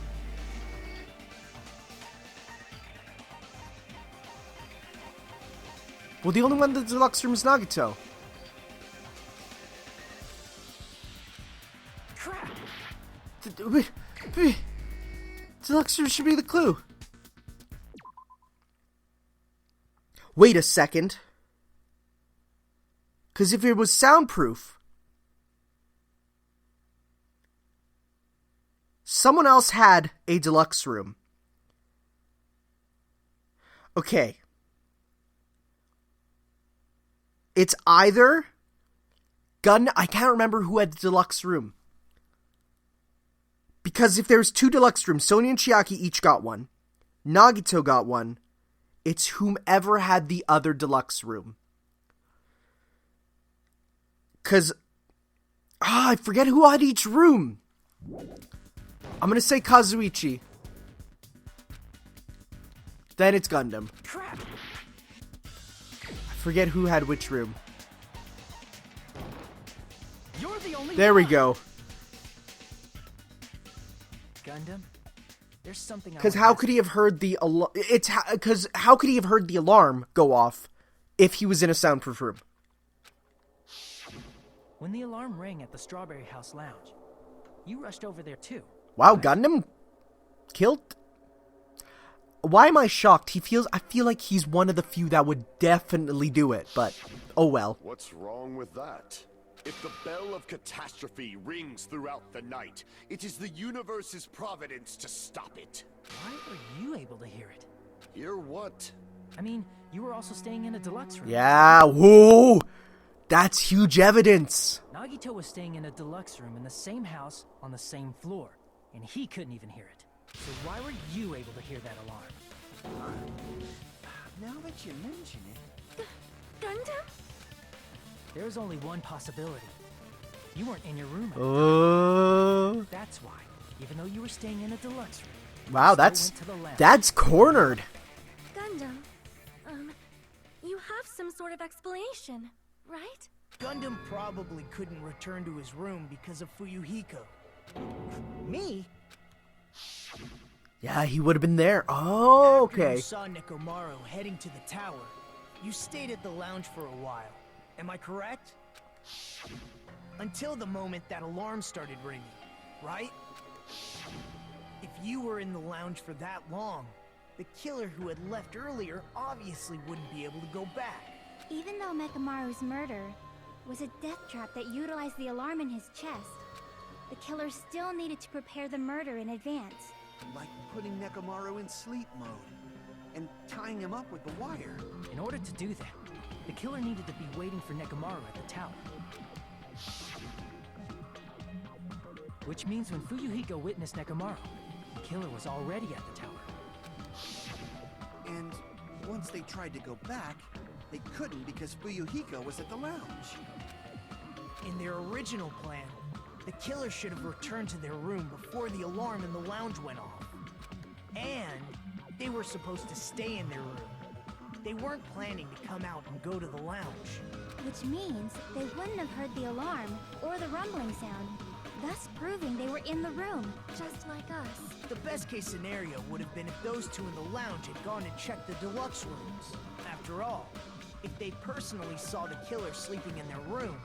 Well, the only one in the deluxe room is Nagito. Deluxe room should be the clue. Wait a second. Because if it was soundproof, someone else had a deluxe room. Okay. It's either I can't remember who had the deluxe room. Because if there's two deluxe rooms, Sonia and Chiaki each got one. Nagito got one. It's whomever had the other deluxe room. Because... I forget who had each room. I'm going to say Kazuichi. Then it's Gundam. I forget who had which room. There we go. Gundam? There's something. Because how could he have heard the alarm? Because how could he have heard the alarm go off if he was in a soundproof room? When the alarm rang at the Strawberry House Lounge, you rushed over there too. Wow, Gundam killed. Why am I shocked? I feel like he's one of the few that would definitely do it, but oh well. What's wrong with that? If the bell of catastrophe rings throughout the night, it is the universe's providence to stop it. Why are you able to hear it? Hear what? I mean, you were also staying in a deluxe room. Yeah, whoa! That's huge evidence. Nagito was staying in a deluxe room in the same house on the same floor, and he couldn't even hear it. So why were you able to hear that alarm? Now that you mention it... Gundam? There's only one possibility. You weren't in your room. That's why, even though you were staying in a deluxe room. Wow, that's cornered. Gundam, you have some sort of explanation, right? Gundam probably couldn't return to his room because of Fuyuhiko. Me? Yeah, he would have been there. Oh, After okay. you saw Nekomaru heading to the tower, you stayed at the lounge for a while. Am I correct? Until the moment that alarm started ringing, right? If you were in the lounge for that long, the killer who had left earlier obviously wouldn't be able to go back. Even though Mekamaru's murder was a death trap that utilized the alarm in his chest, the killer still needed to prepare the murder in advance. Like putting Nekomaru in sleep mode and tying him up with the wire. In order to do that, the killer needed to be waiting for Nekomaru at the tower. Which means when Fuyuhiko witnessed Nekomaru, the killer was already at the tower. And once they tried to go back, they couldn't because Fuyuhiko was at the lounge. In their original plan, the killer should have returned to their room before the alarm in the lounge went off. And they were supposed to stay in their room. They weren't planning to come out and go to the lounge. Which means they wouldn't have heard the alarm or the rumbling sound, thus proving they were in the room, just like us. The best case scenario would have been if those two in the lounge had gone and checked the deluxe rooms. After all, if they personally saw the killer sleeping in their room,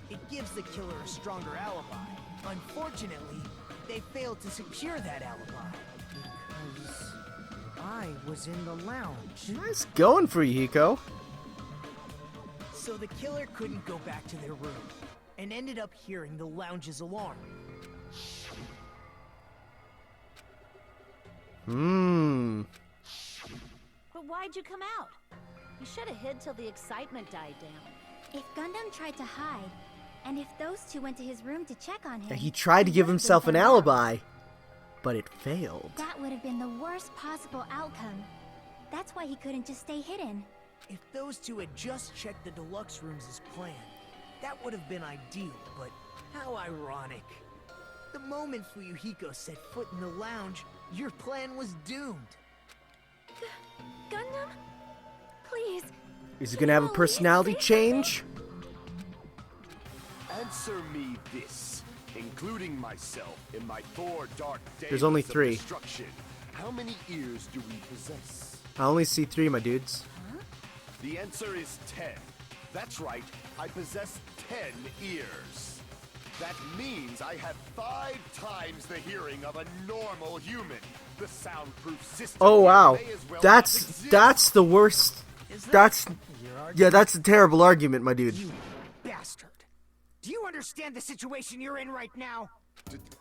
it gives the killer a stronger alibi. Unfortunately, they failed to secure that alibi. Because I was in the lounge. Nice going for you, Hiko. So the killer couldn't go back to their room, and ended up hearing the lounge's alarm. But why'd you come out? You should have hid till the excitement died down. If Gundam tried to hide, and if those two went to his room to check on him... He tried to give himself an alibi, but it failed. That would have been the worst possible outcome. That's why he couldn't just stay hidden. If those two had just checked the deluxe rooms as planned, that would have been ideal, but how ironic. The moment Fuyuhiko set foot in the lounge, your plan was doomed. Gundam? Please. Is he gonna have a personality change? Answer me this, including myself in my 4 dark days There's only of 3. destruction. How many ears do we possess? I only see 3, my dudes. The answer is 10. That's right, I possess 10 ears. That means I have 5 times the hearing of a normal human. The soundproof system. Oh wow, may as well not that's exist. the worst. That's a terrible argument, my dude. You bastard. Do you understand the situation you're in right now?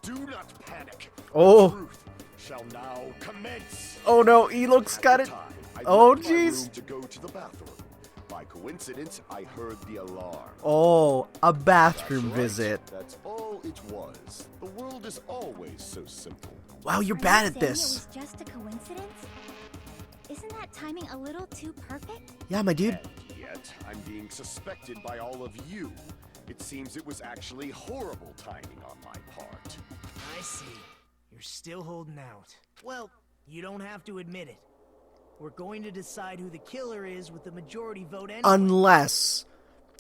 Do not panic. Oh. The truth shall now commence. Oh no, Elok's got it. At the time, I Oh left my room jeez. to go to the bathroom. By coincidence, I heard the alarm. Oh, a That's bathroom right. visit. That's all it was. The world is always so simple. Wow, you're Are bad you at saying this. it was just a coincidence? Isn't that timing a little too perfect? Yeah, my dude. And yet, I'm being suspected by all of you. It seems it was actually horrible timing on my part. I see. You're still holding out. Well, you don't have to admit it. We're going to decide who the killer is with the majority vote anyway. Unless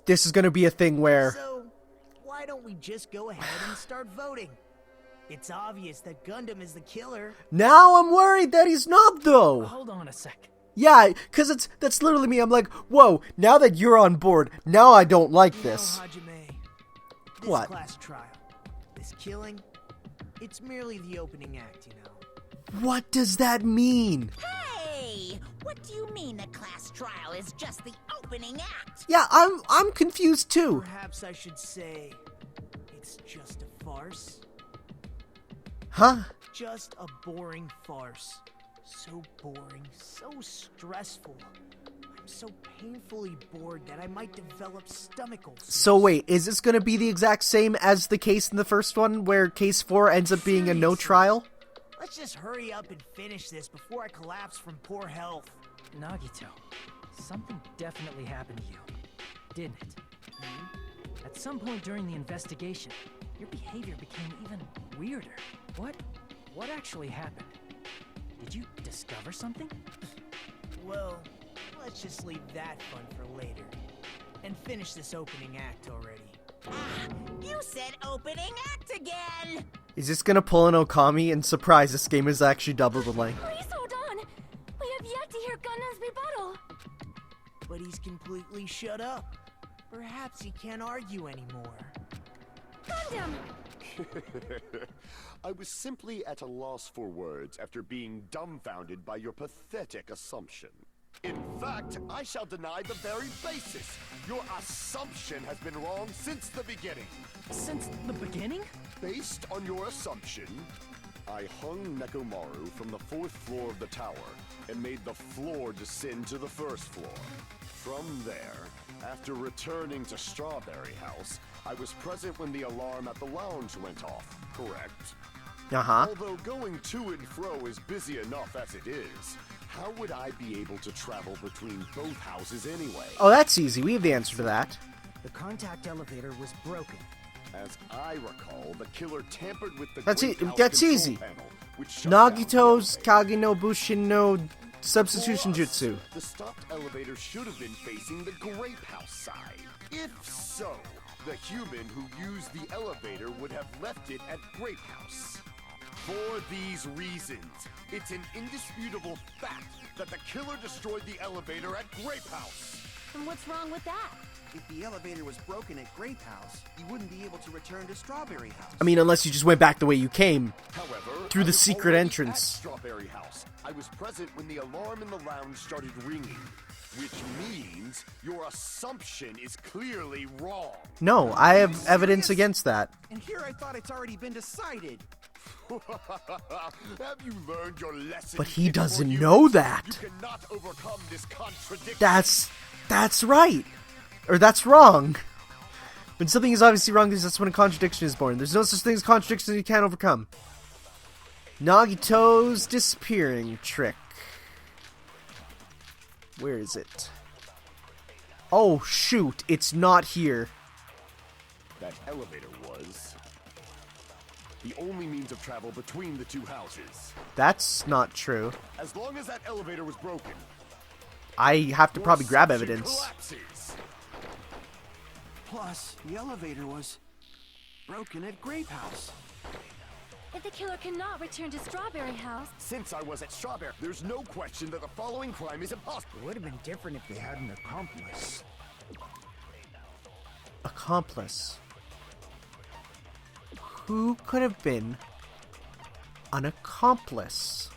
this is gonna be a thing where So, why don't we just go ahead and start voting? It's obvious that Gundam is the killer. now I'm worried that he's not though. Hold on a sec. Yeah, cause that's literally me. I'm like, whoa, now that you're on board, now I don't like You this. know, Hajime, this What? class trial, this killing, it's merely the opening act, you know. What does that mean? Hey! What do you mean the class trial is just the opening act? Yeah, I'm confused too. Perhaps I should say, it's just a farce. Huh? Just a boring farce. So boring, so stressful. so painfully bored that I might develop stomach ulcers. So wait, is this gonna be the exact same as the case in the first one, where case 4 ends up being a no trial? Let's just hurry up and finish this before I collapse from poor health. Nagito, something definitely happened to you, didn't it? At some point during the investigation, your behavior became even weirder. What actually happened? Did you discover something? Well, let's just leave that fun for later. And finish this opening act already. Ah, you said opening act again! Is this gonna pull an Okami and surprise this game is actually double the length? Please hold on! We have yet to hear Gundam's rebuttal! But he's completely shut up. Perhaps he can't argue anymore. Gundam! I was simply at a loss for words after being dumbfounded by your pathetic assumption. In fact, I shall deny the very basis. Your assumption has been wrong since the beginning. Since the beginning? Based on your assumption, I hung Nekomaru from the 4th floor of the tower and made the floor descend to the 1st floor. From there, after returning to Strawberry House, I was present when the alarm at the lounge went off, correct? Uh-huh. Although going to and fro is busy enough as it is, how would I be able to travel between both houses anyway? Oh, that's easy. We have the answer to that. The contact elevator was broken. As I recall, the killer tampered with the That's Great House that's control easy. panel, which shut down the Nagito's elevator. Kage no Bushin no substitution For us, jutsu. The stopped elevator should have been facing the Grape House side. If so, the human who used the elevator would have left it at Grape House. For these reasons, it's an indisputable fact that the killer destroyed the elevator at Grape House. And what's wrong with that? If the elevator was broken at Grape House, you wouldn't be able to return to Strawberry House. I mean, unless you just went back the way you came. However, Through the I was secret already entrance. at Strawberry House. I was present when the alarm in the lounge started ringing, which means your assumption is clearly wrong. No, I have evidence against that. And here I thought it's already been decided. Have you learned your lesson? But he Pitiful doesn't humans? know that. You cannot overcome this contradiction. That's right. Or that's wrong. When something is obviously wrong, that's when a contradiction is born. There's no such thing as contradiction you can't overcome. Nagito's disappearing trick. Where is it? Oh, shoot. It's not here. That elevator was the only means of travel between the two houses. That's not true. As long as that elevator was broken, I have to probably grab your assumption evidence. collapses. Plus, the elevator was broken at Grape House. If the killer cannot return to Strawberry House, Since I was at Strawberry, there's no question that the following crime is impossible. It would have been different if they had an accomplice. Accomplice. Who could have been an accomplice?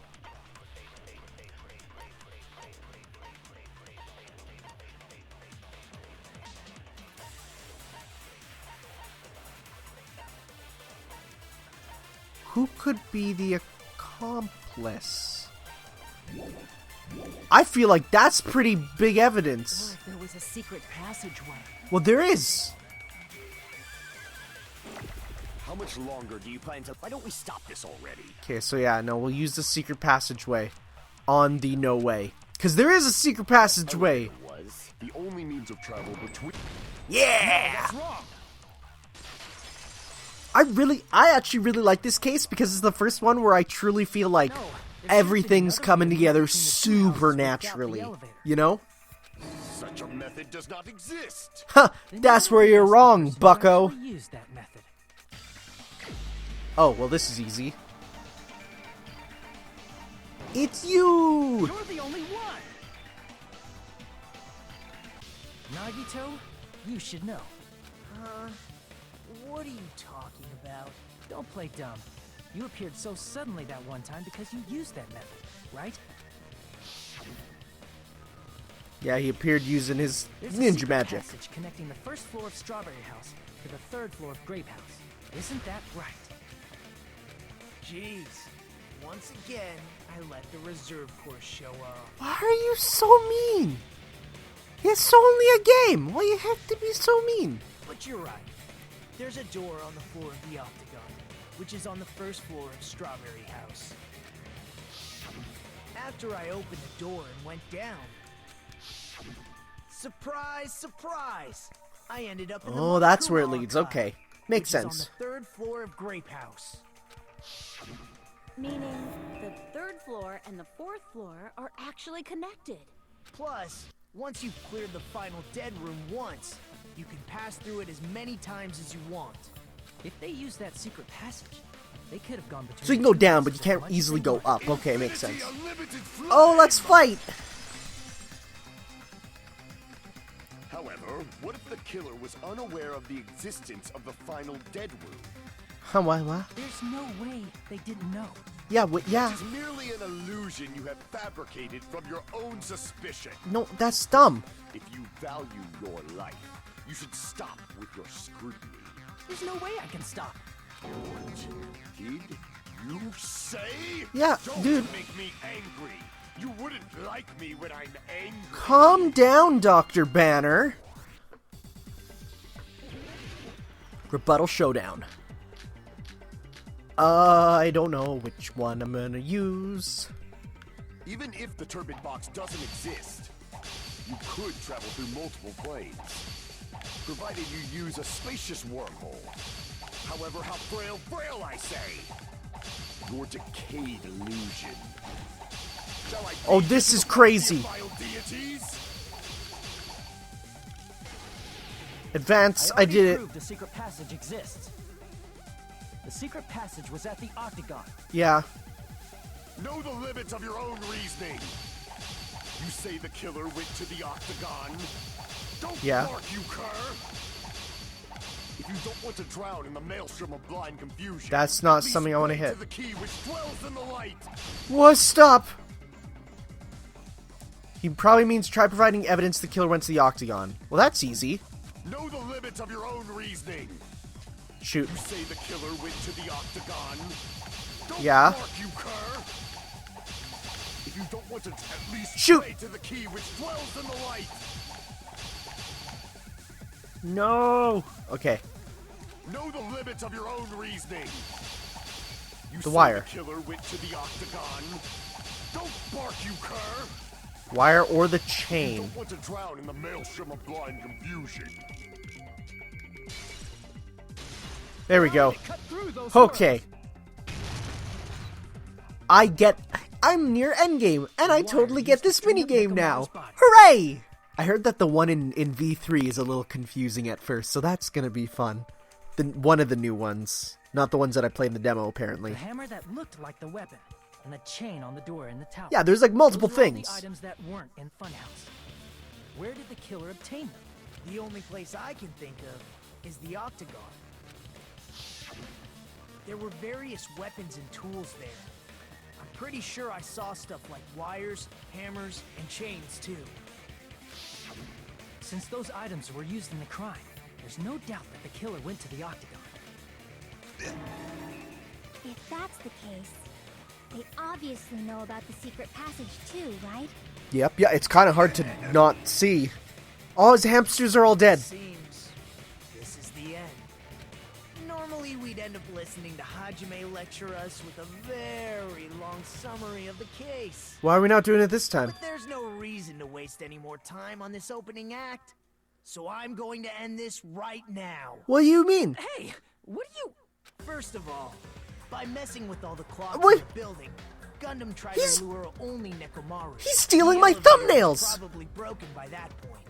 Who could be the accomplice? I feel like that's pretty big evidence. Or if there was a secret passageway. Well, there is. How much longer do you plan to... Why don't we stop this already? Okay, so yeah, no, we'll use the secret passageway on the no way. Because there is a secret passageway. Was the only means of travel between... Yeah! That's wrong! I actually really like this case because it's the first one where I truly feel like everything's coming together supernaturally. You know? Such a method does not exist. Huh, that's where you're wrong, bucko. Use that method. Oh, well, this is easy. It's you! You're the only one! Nagito, you should know. What are you talking about? Don't play dumb. You appeared so suddenly that one time because you used that method, right? Yeah, he appeared using his There's a ninja secret magic. passage connecting the first floor of Strawberry House to the 3rd floor of Grape House. Isn't that right? Jeez. Once again, I let the reserve course show up. Why are you so mean? It's only a game. Why you have to be so mean? But you're right. There's a door on the floor of the Octagon, which is on the first floor of Strawberry House. After I opened the door and went down, surprise, surprise! I ended up in the Oh, that's where it Monokuma leads. Archive, Okay. Makes which sense. is on the third floor of Grape House. Meaning the third floor and the fourth floor are actually connected. Plus, once you've cleared the final dead room once, you can pass through it as many times as you want. If they use that secret passage, they could have gone between. So you can go two down, but you places can't much easily go simpler. up. Okay, makes sense. Infinity Unlimited Flame! Oh, let's fight! However, what if the killer was unaware of the existence of the final dead room? Huh, what? There's no way they didn't know. Yeah, yeah. It is merely an illusion you have fabricated from your own suspicion. No, that's dumb. If you value your life, you should stop with your scrutiny. There's no way I can stop. What did you say? Yeah, Don't dude. make me angry. You wouldn't like me when I'm angry. Calm down, Dr. Banner. Rebuttal showdown. I don't know which one I'm gonna use. Even if the turbid box doesn't exist, you could travel through multiple planes, provided you use a spacious wormhole. However, how frail, I say! Your decayed illusion. Shall I Oh, feed this you is to crazy. vile deities? Advance, I already did it. proved the secret passage exists. The secret passage was at the Octagon. Yeah. Know the limits of your own reasoning. You say the killer went to the Octagon. Don't Yeah. bark, you cur! If you don't want to drown in the maelstrom of blind confusion, That's not at least something I wanna pray hit. to the key which dwells in the light. What? Stop! He probably means try providing evidence the killer went to the Octagon. Well, that's easy. Know the limits of your own reasoning. Shoot. You say the killer went to the Octagon. Don't Yeah. bark, you cur! If you don't want to at least Shoot. pray to the key which dwells in the light. No! Okay. Know the limits of your own reasoning. You The say wire. The killer went to the Octagon. Don't bark, you cur! Wire or the You chain. don't want to drown in the maelstrom of blind confusion. There we go. Cut through those Okay. I'm near endgame, and I totally get this minigame now. Hooray! I heard that the one in V3 is a little confusing at first, so that's gonna be fun. One of the new ones. Not the ones that I played in the demo, apparently. The hammer that looked like the weapon, and the chain on the door in the tower. Yeah, there's like multiple Those are all things. the items that weren't in Funhouse. Where did the killer obtain them? The only place I can think of is the Octagon. There were various weapons and tools there. I'm pretty sure I saw stuff like wires, hammers, and chains too. Since those items were used in the crime, there's no doubt that the killer went to the Octagon. If that's the case, they obviously know about the secret passage too, right? Yep, yeah, it's kind of hard to not see. All his hamsters are all dead. Seems this is the end. Normally we'd end up listening to Hajime lecture us with a very long summary of the case. Why are we not doing it this time? But there's no reason to waste any more time on this opening act. So I'm going to end this right now. What do you mean? Hey, what are you? First of all, by messing with all the clocks What? in the building, Gundam tried He's- to lure only Nekomaru. He's stealing The my elevator was thumbnails! Probably broken by that point.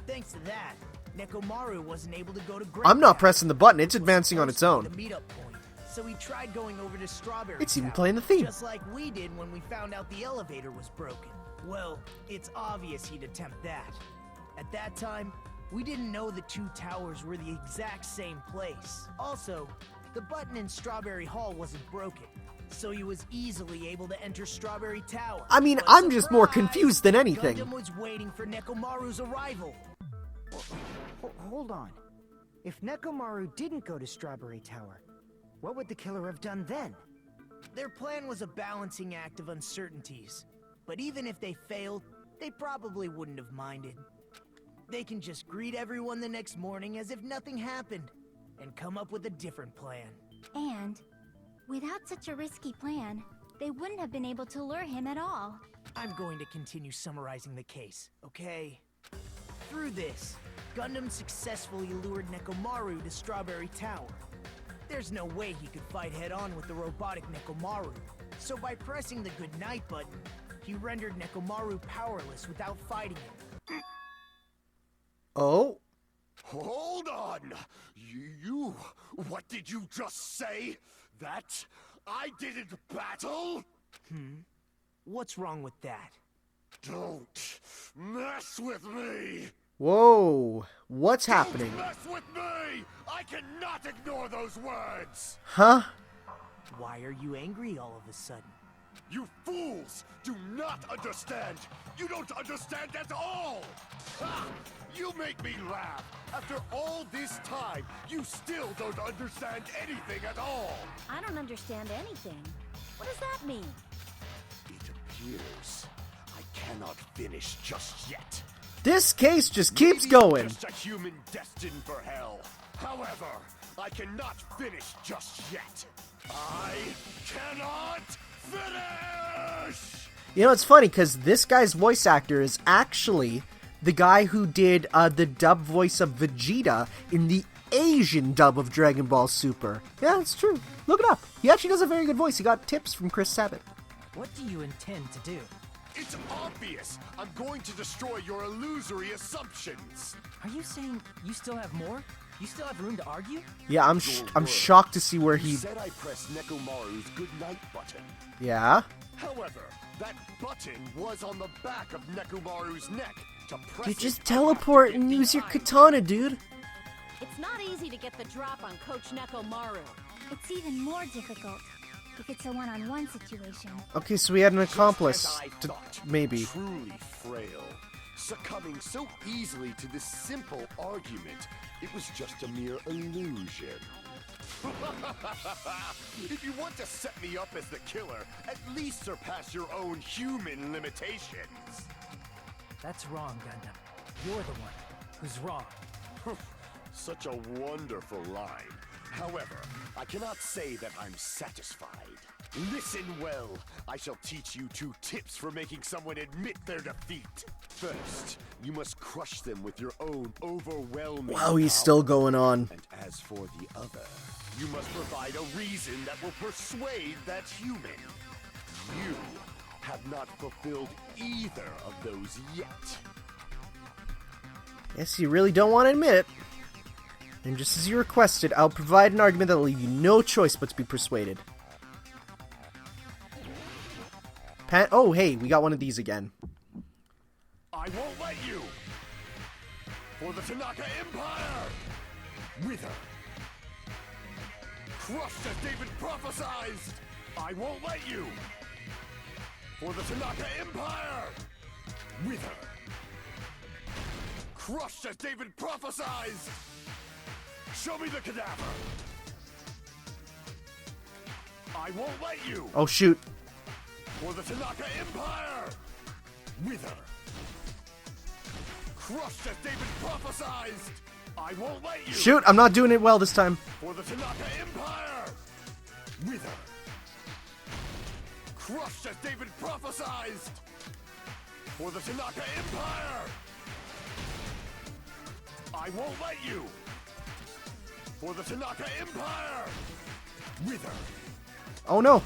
Thanks to that, Nekomaru wasn't able to go to Great I'm not Town. pressing the button, it's It was advancing on its supposed own. to be the meetup point, so he tried going over to Strawberry It's even Town, playing the theme. just like we did when we found out the elevator was broken. Well, it's obvious he'd attempt that. At that time, we didn't know the two towers were the exact same place. Also, the button in Strawberry Hall wasn't broken, so he was easily able to enter Strawberry Tower. I mean, But I'm just more surprise, confused than anything. Gundam was waiting for Nekomaru's arrival. Hold on. If Nekomaru didn't go to Strawberry Tower, what would the killer have done then? Their plan was a balancing act of uncertainties, but even if they failed, they probably wouldn't have minded. They can just greet everyone the next morning as if nothing happened, and come up with a different plan. And, without such a risky plan, they wouldn't have been able to lure him at all. I'm going to continue summarizing the case, okay? Through this, Gundam successfully lured Nekomaru to Strawberry Tower. There's no way he could fight head-on with the robotic Nekomaru, so by pressing the goodnight button, he rendered Nekomaru powerless without fighting him. Oh? Hold on! You... What did you just say? That I didn't battle? What's wrong with that? Don't mess with me! Whoa. What's happening? Don't mess with me! I cannot ignore those words! Huh? Why are you angry all of a sudden? You fools do not understand! You don't understand at all! Ha! You make me laugh! After all this time, you still don't understand anything at all! I don't understand anything. What does that mean? It appears I cannot finish just yet. This case just keeps Maybe I'm going. just a human destined for hell. However, I cannot finish just yet. I cannot finish! You know, it's funny, because this guy's voice actor is actually the guy who did the dub voice of Vegeta in the Asian dub of Dragon Ball Super. Yeah, it's true. Look it up. He actually does a very good voice. He got tips from Chris Sabat. What do you intend to do? It's obvious! I'm going to destroy your illusory assumptions! Are you saying you still have more? You still have room to argue? Yeah, I'm shocked to see where You he... said I pressed Nekomaru's goodnight button. Yeah? However, that button was on the back of Nekomaru's neck. To press You it, just I teleport have to and get use your behind katana, dude. It's not easy to get the drop on Coach Nekomaru. It's even more difficult if it's a one-on-one situation. Okay, so we had an Just accomplice. as I thought, Maybe. Truly frail. Succumbing so easily to this simple argument, it was just a mere illusion. If you want to set me up as the killer, at least surpass your own human limitations. That's wrong, Gundam. You're the one who's wrong. Such a wonderful line. However, I cannot say that I'm satisfied. Listen well. I shall teach you 2 tips for making someone admit their defeat. First, you must crush them with your own overwhelming Wow, he's power. still going on. And as for the other, you must provide a reason that will persuade that human. You have not fulfilled either of those yet. Yes, you really don't want to admit it. And just as you requested, I'll provide an argument that will leave you no choice but to be persuaded. Oh, hey, we got one of these again. I won't let you! For the Tanaka Empire! Wither! Crushed as David prophesized! I won't let you! For the Tanaka Empire! Wither! Crushed as David prophesized! Show me the cadaver! I won't let you! Oh, shoot. For the Tanaka Empire! Wither! Crushed as David prophesized! I won't let you! Shoot, I'm not doing it well this time. For the Tanaka Empire! Wither! Crushed as David prophesized! For the Tanaka Empire! I won't let you! For the Tanaka Empire! Wither! Oh, no.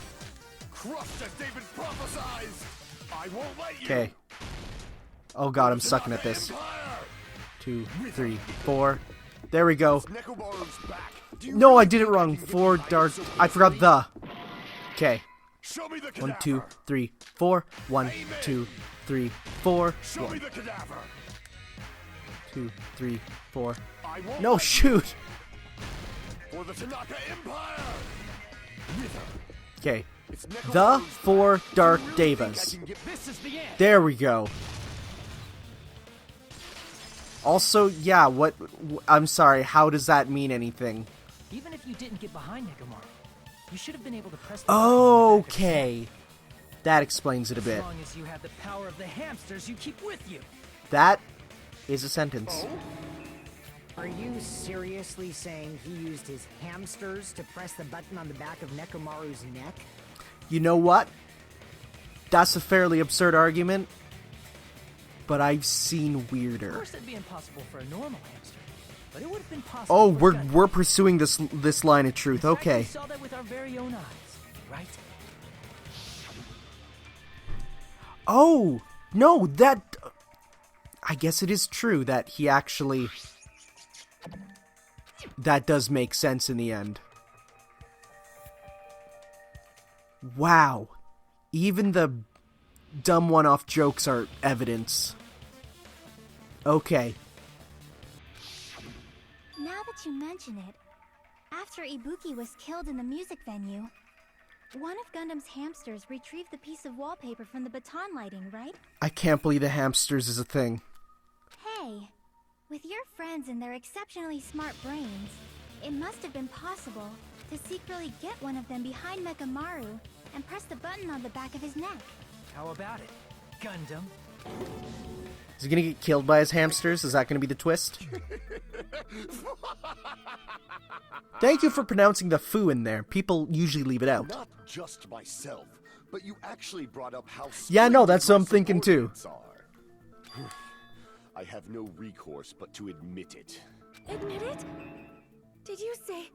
Crushed as David prophesized! I won't let you! Okay. Oh, God, I'm sucking at this. Empire! 2, 3, 4. There we go. Nekomaru's back. Do you No, really I did it think wrong. can get 4 behind dark. so I forgot easily? the. Okay. Show me the 1, cadaver. 2, 3, 4. 1, 2, 3, 4. Show me 1, the cadaver. 2, 3, 4. I won't No, let shoot. For the Tanaka Empire. Wither. Okay. It's The Nekomaru's 4 back. Dark Do you really think I Devas. can get- This is the end! There we go. Also, yeah, what... I'm sorry, how does that mean anything? Even if you didn't get behind Nekomaru, you should have been able to press the button on the back of his neck. Okay. That explains it a As bit. long as you have the power of the hamsters you keep with you. That is a sentence. Are you seriously saying he used his hamsters to press the button on the back of Nekomaru's neck? You know what? That's a fairly absurd argument, but I've seen Of weirder. course, it'd be impossible for a normal hamster, but it would have been possible. Oh, for we're pursuing this line of truth. In fact, Okay. we saw that with our very own eyes, right? Oh, no, that... I guess it is true that he actually... That does make sense in the end. Wow. Even the dumb one-off jokes are evidence. Okay. Now that you mention it, after Ibuki was killed in the music venue, one of Gundam's hamsters retrieved the piece of wallpaper from the baton lighting, right? I can't believe the hamsters is a thing. Hey, with your friends and their exceptionally smart brains, it must have been possible to secretly get one of them behind Mekamaru and press the button on the back of his neck. How about it, Gundam? Is he gonna get killed by his hamsters? Is that gonna be the twist? Thank you for pronouncing the foo in there. People usually leave it out. Not just myself, but you actually brought up how... Yeah, no, that's what I'm splendid thinking too. my subordinates are. I have no recourse but to admit it. Admit it? Did you say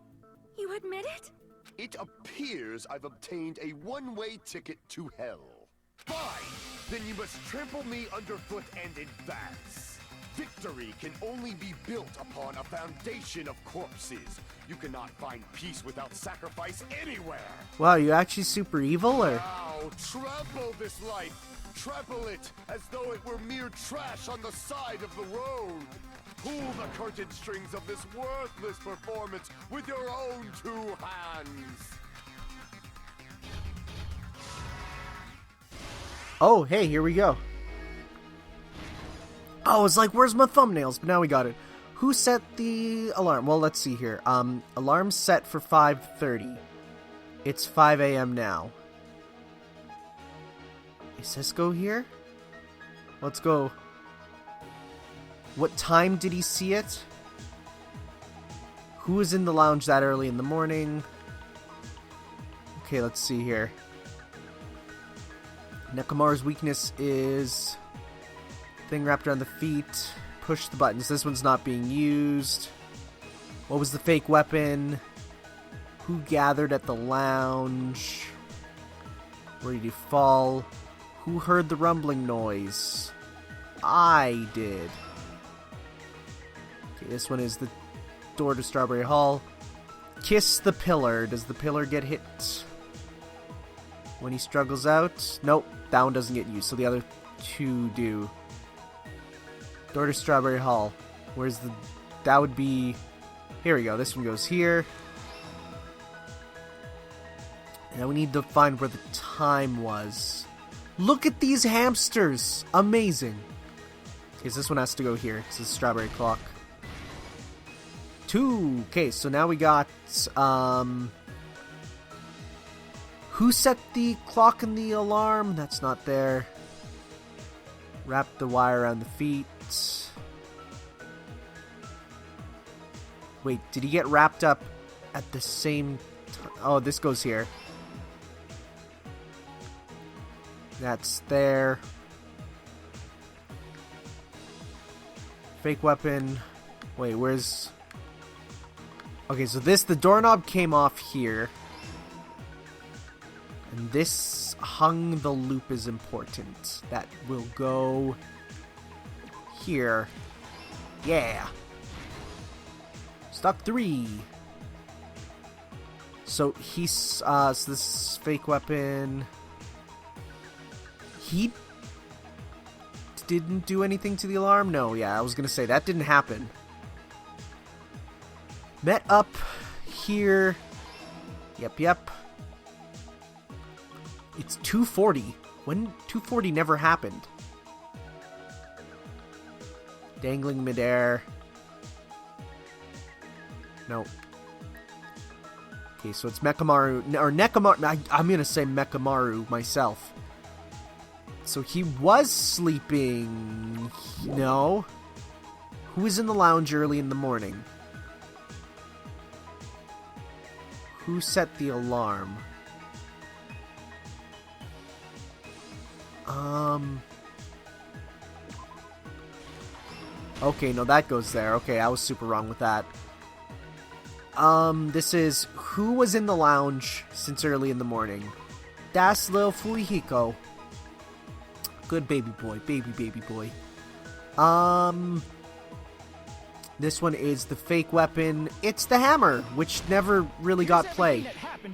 you admit it? It appears I've obtained a one-way ticket to hell. Fine! Then you must trample me underfoot and advance. Victory can only be built upon a foundation of corpses. You cannot find peace without sacrifice anywhere. Wow, you actually super evil, or? Now, trample this life. Trample it as though it were mere trash on the side of the road. Pull the curtain strings of this worthless performance with your own two hands. Oh, hey, here we go. Oh, it's like, where's my thumbnails? But now we got it. Who set the alarm? Well, let's see here. Alarm set for 5:30. It's 5 a.m. now. Is this go here? Let's go. What time did he see it? Who was in the lounge that early in the morning? Okay, let's see here. Nekomaru's weakness is thing wrapped around the feet. Push the buttons. This one's not being used. What was the fake weapon? Who gathered at the lounge? Where did he fall? Who heard the rumbling noise? I did. Okay, this one is the door to Strawberry Hall. Kiss the pillar. Does the pillar get hit when he struggles out? Nope, that one doesn't get used, so the other two do. Door to Strawberry Hall. Where's the... That would be... Here we go, this one goes here. Now we need to find where the time was. Look at these hamsters! Amazing. Okay, so this one has to go here. This is Strawberry Clock. 2. Okay, so now we got... Who set the clock and the alarm? That's not there. Wrap the wire around the feet. Wait, did he get wrapped up at the same time? Oh, this goes here. That's there. Fake weapon. Wait, where's... Okay, so the doorknob came off here. And this hung the loop is important. That will go here. Yeah. Stock 3. So he's so this fake weapon. He didn't do anything to the alarm? No, yeah, I was gonna say that didn't happen. Met up here. Yep. It's 2:40. When 2:40 never happened. Dangling midair. Nope. Okay, so it's Mekamaru, or Nekomaru. I'm gonna say Mekamaru myself. So he was sleeping. No. Who was in the lounge early in the morning? Who set the alarm? Okay, no, that goes there. Okay, I was super wrong with that. This is who was in the lounge since early in the morning? Das Lil Fuihiko. Good baby boy, baby boy. This one is the fake weapon. It's the hammer, which never really got play.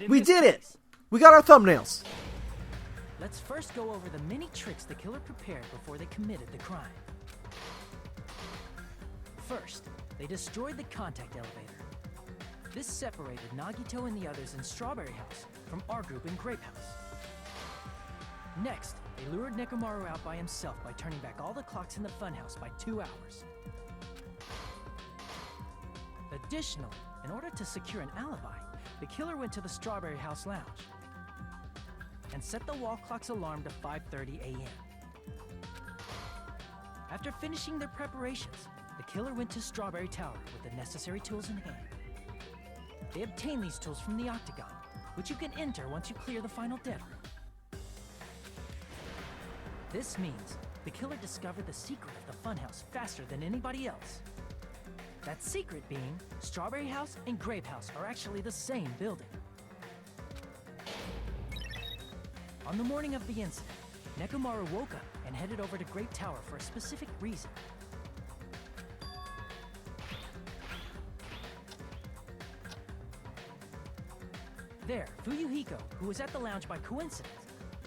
We did it! We got our thumbnails! Let's first go over the many tricks the killer prepared before they committed the crime. First, they destroyed the contact elevator. This separated Nagito and the others in Strawberry House from our group in Grape House. Next, they lured Nekomaru out by himself by turning back all the clocks in the funhouse by 2 hours. Additionally, in order to secure an alibi, the killer went to the Strawberry House lounge and set the wall clock's alarm to 5:30 a.m. After finishing their preparations, the killer went to Strawberry Tower with the necessary tools in hand. They obtained these tools from the Octagon, which you can enter once you clear the final dead room. This means the killer discovered the secret of the funhouse faster than anybody else. That secret being, Strawberry House and Grape House are actually the same building. On the morning of the incident, Nekomaru woke up and headed over to Grape Tower for a specific reason. There, Fuyuhiko, who was at the lounge by coincidence,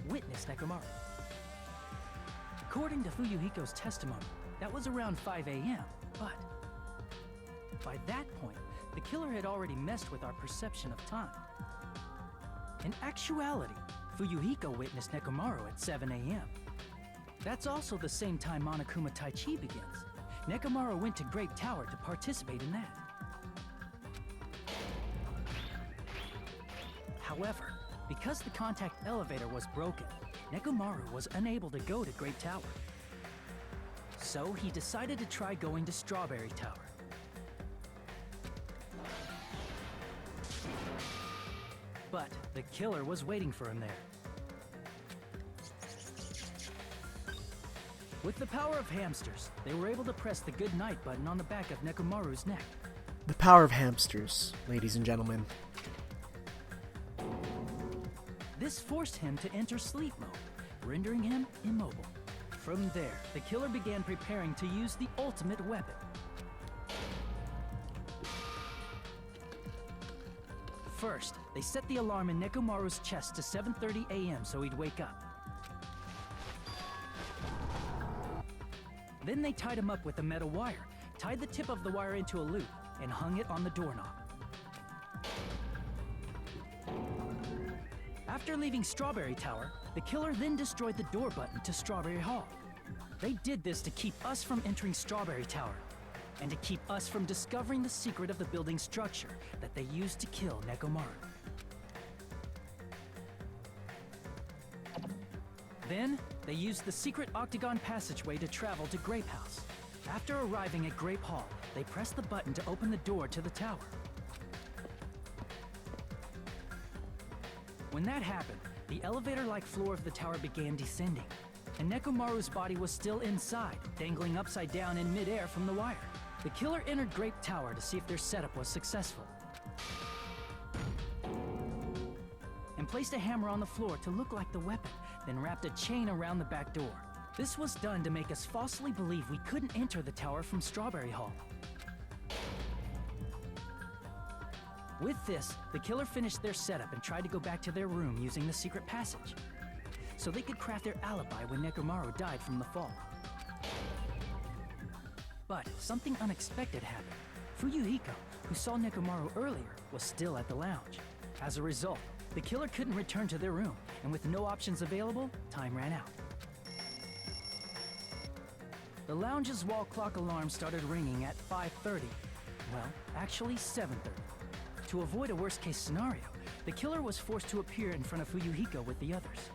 witnessed Nekomaru. According to Fuyuhiko's testimony, that was around 5 a.m., but by that point, the killer had already messed with our perception of time. In actuality, Fuyuhiko witnessed Nekomaru at 7 a.m. That's also the same time Monokuma Taichi begins. Nekomaru went to Grape Tower to participate in that. However, because the contact elevator was broken, Nekomaru was unable to go to Grape Tower. So he decided to try going to Strawberry Tower. But the killer was waiting for him there. With the power of hamsters, they were able to press the good night button on the back of Nekomaru's neck. The power of hamsters, ladies and gentlemen. This forced him to enter sleep mode, rendering him immobile. From there, the killer began preparing to use the ultimate weapon. First, they set the alarm in Nekomaru's chest to 7:30 a.m. so he'd wake up. Then they tied him up with a metal wire, tied the tip of the wire into a loop, and hung it on the doorknob. After leaving Strawberry Tower, the killer then destroyed the door button to Strawberry Hall. They did this to keep us from entering Strawberry Tower, and to keep us from discovering the secret of the building's structure that they used to kill Nekomaru. Then, they used the secret octagon passageway to travel to Grape House. After arriving at Grape Hall, they pressed the button to open the door to the tower. When that happened, the elevator-like floor of the tower began descending, and Nekomaru's body was still inside, dangling upside down in midair from the wire. The killer entered Grape Tower to see if their setup was successful, and placed a hammer on the floor to look like the weapon, then wrapped a chain around the back door. This was done to make us falsely believe we couldn't enter the tower from Strawberry Hall. With this, the killer finished their setup and tried to go back to their room using the secret passage, so they could craft their alibi when Nekomaru died from the fall. But something unexpected happened. Fuyuhiko, who saw Nekomaru earlier, was still at the lounge. As a result, the killer couldn't return to their room, and with no options available, time ran out. The lounge's wall clock alarm started ringing at 5:30. Well, actually 7:30. To avoid a worst-case scenario, the killer was forced to appear in front of Fuyuhiko with the others.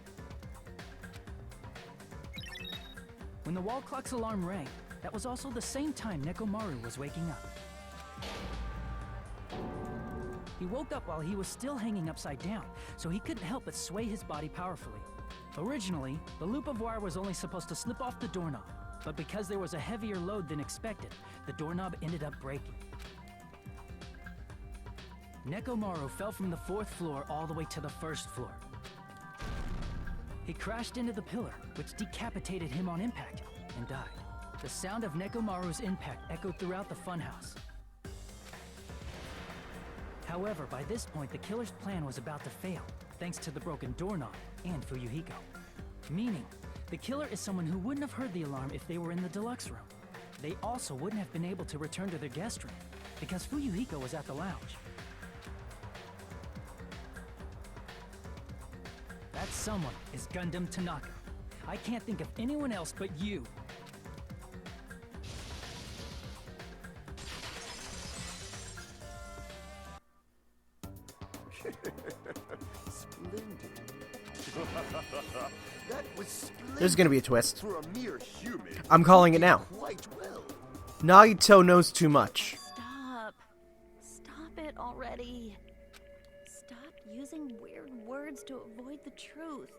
When the wall clock's alarm rang, That was also the same time Nekomaru was waking up. He woke up while he was still hanging upside down, so he couldn't help but sway his body powerfully. Originally, the loop of wire was only supposed to slip off the doorknob, but because there was a heavier load than expected, the doorknob ended up breaking. Nekomaru fell from the 4th floor all the way to the 1st floor. He crashed into the pillar, which decapitated him on impact, and died. The sound of Nekomaru's impact echoed throughout the funhouse. However, by this point, the killer's plan was about to fail, thanks to the broken doorknob and Fuyuhiko. Meaning, the killer is someone who wouldn't have heard the alarm if they were in the deluxe room. They also wouldn't have been able to return to their guest room, because Fuyuhiko was at the lounge. That someone is Gundam Tanaka. I can't think of anyone else but you. Splendid. That was splendid. There's gonna be a twist. For a mere human, I'm calling it now. quite well. Nagito knows too much. Stop. Stop it already. Stop using weird words to avoid the truth.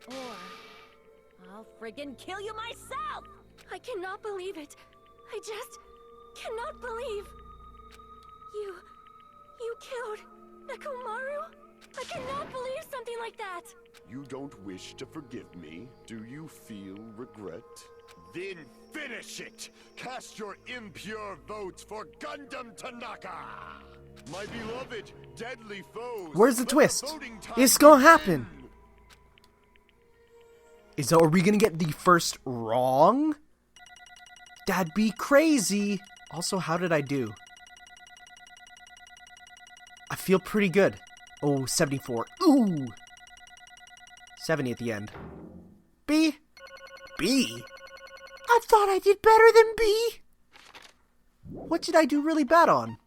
Or I'll friggin' kill you myself! I cannot believe it. I just cannot believe. You killed Nekomaru? I cannot believe something like that. You don't wish to forgive me? Do you feel regret? Then finish it! Cast your impure votes for Gundam Tanaka! My beloved, deadly foes! Where's the let twist? voting time It's gonna begin! happen. Are we gonna get the first wrong? That'd be crazy. Also, how did I do? I feel pretty good. Oh, 74. Ooh! 70 at the end. B? B? I thought I did better than B! What did I do really bad on?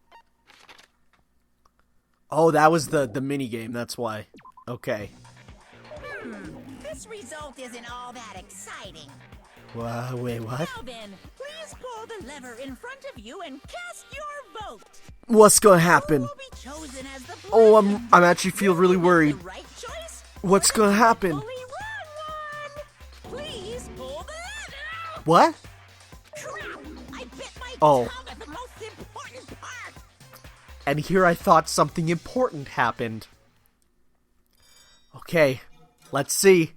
Oh, that was the mini game, that's why. Okay. This result isn't all that exciting. Wait, what? Now then, please pull the lever in front of you and cast your vote. What's gonna happen? Who will be chosen as the Oh, president? I'm actually feel really Will worried. you make the right choice? What's gonna happen? Only wrong one. Please pull the lever. What? Crap! I bit my Oh. tongue at the most important part. And here I thought something important happened. Okay, let's see.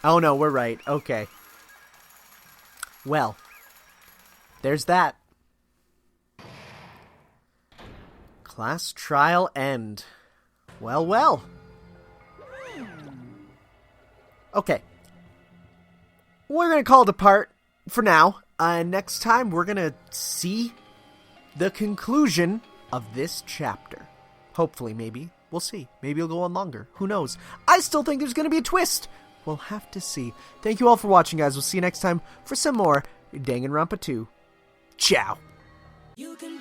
Oh no, we're right. Okay. Well, there's that. Class trial end. Well. Okay. We're gonna call it a part for now. Next time, we're gonna see the conclusion of this chapter. Hopefully, maybe. We'll see. Maybe it'll go on longer. Who knows? I still think there's gonna be a twist. We'll have to see. Thank you all for watching, guys. We'll see you next time for some more Danganronpa 2. Ciao. You can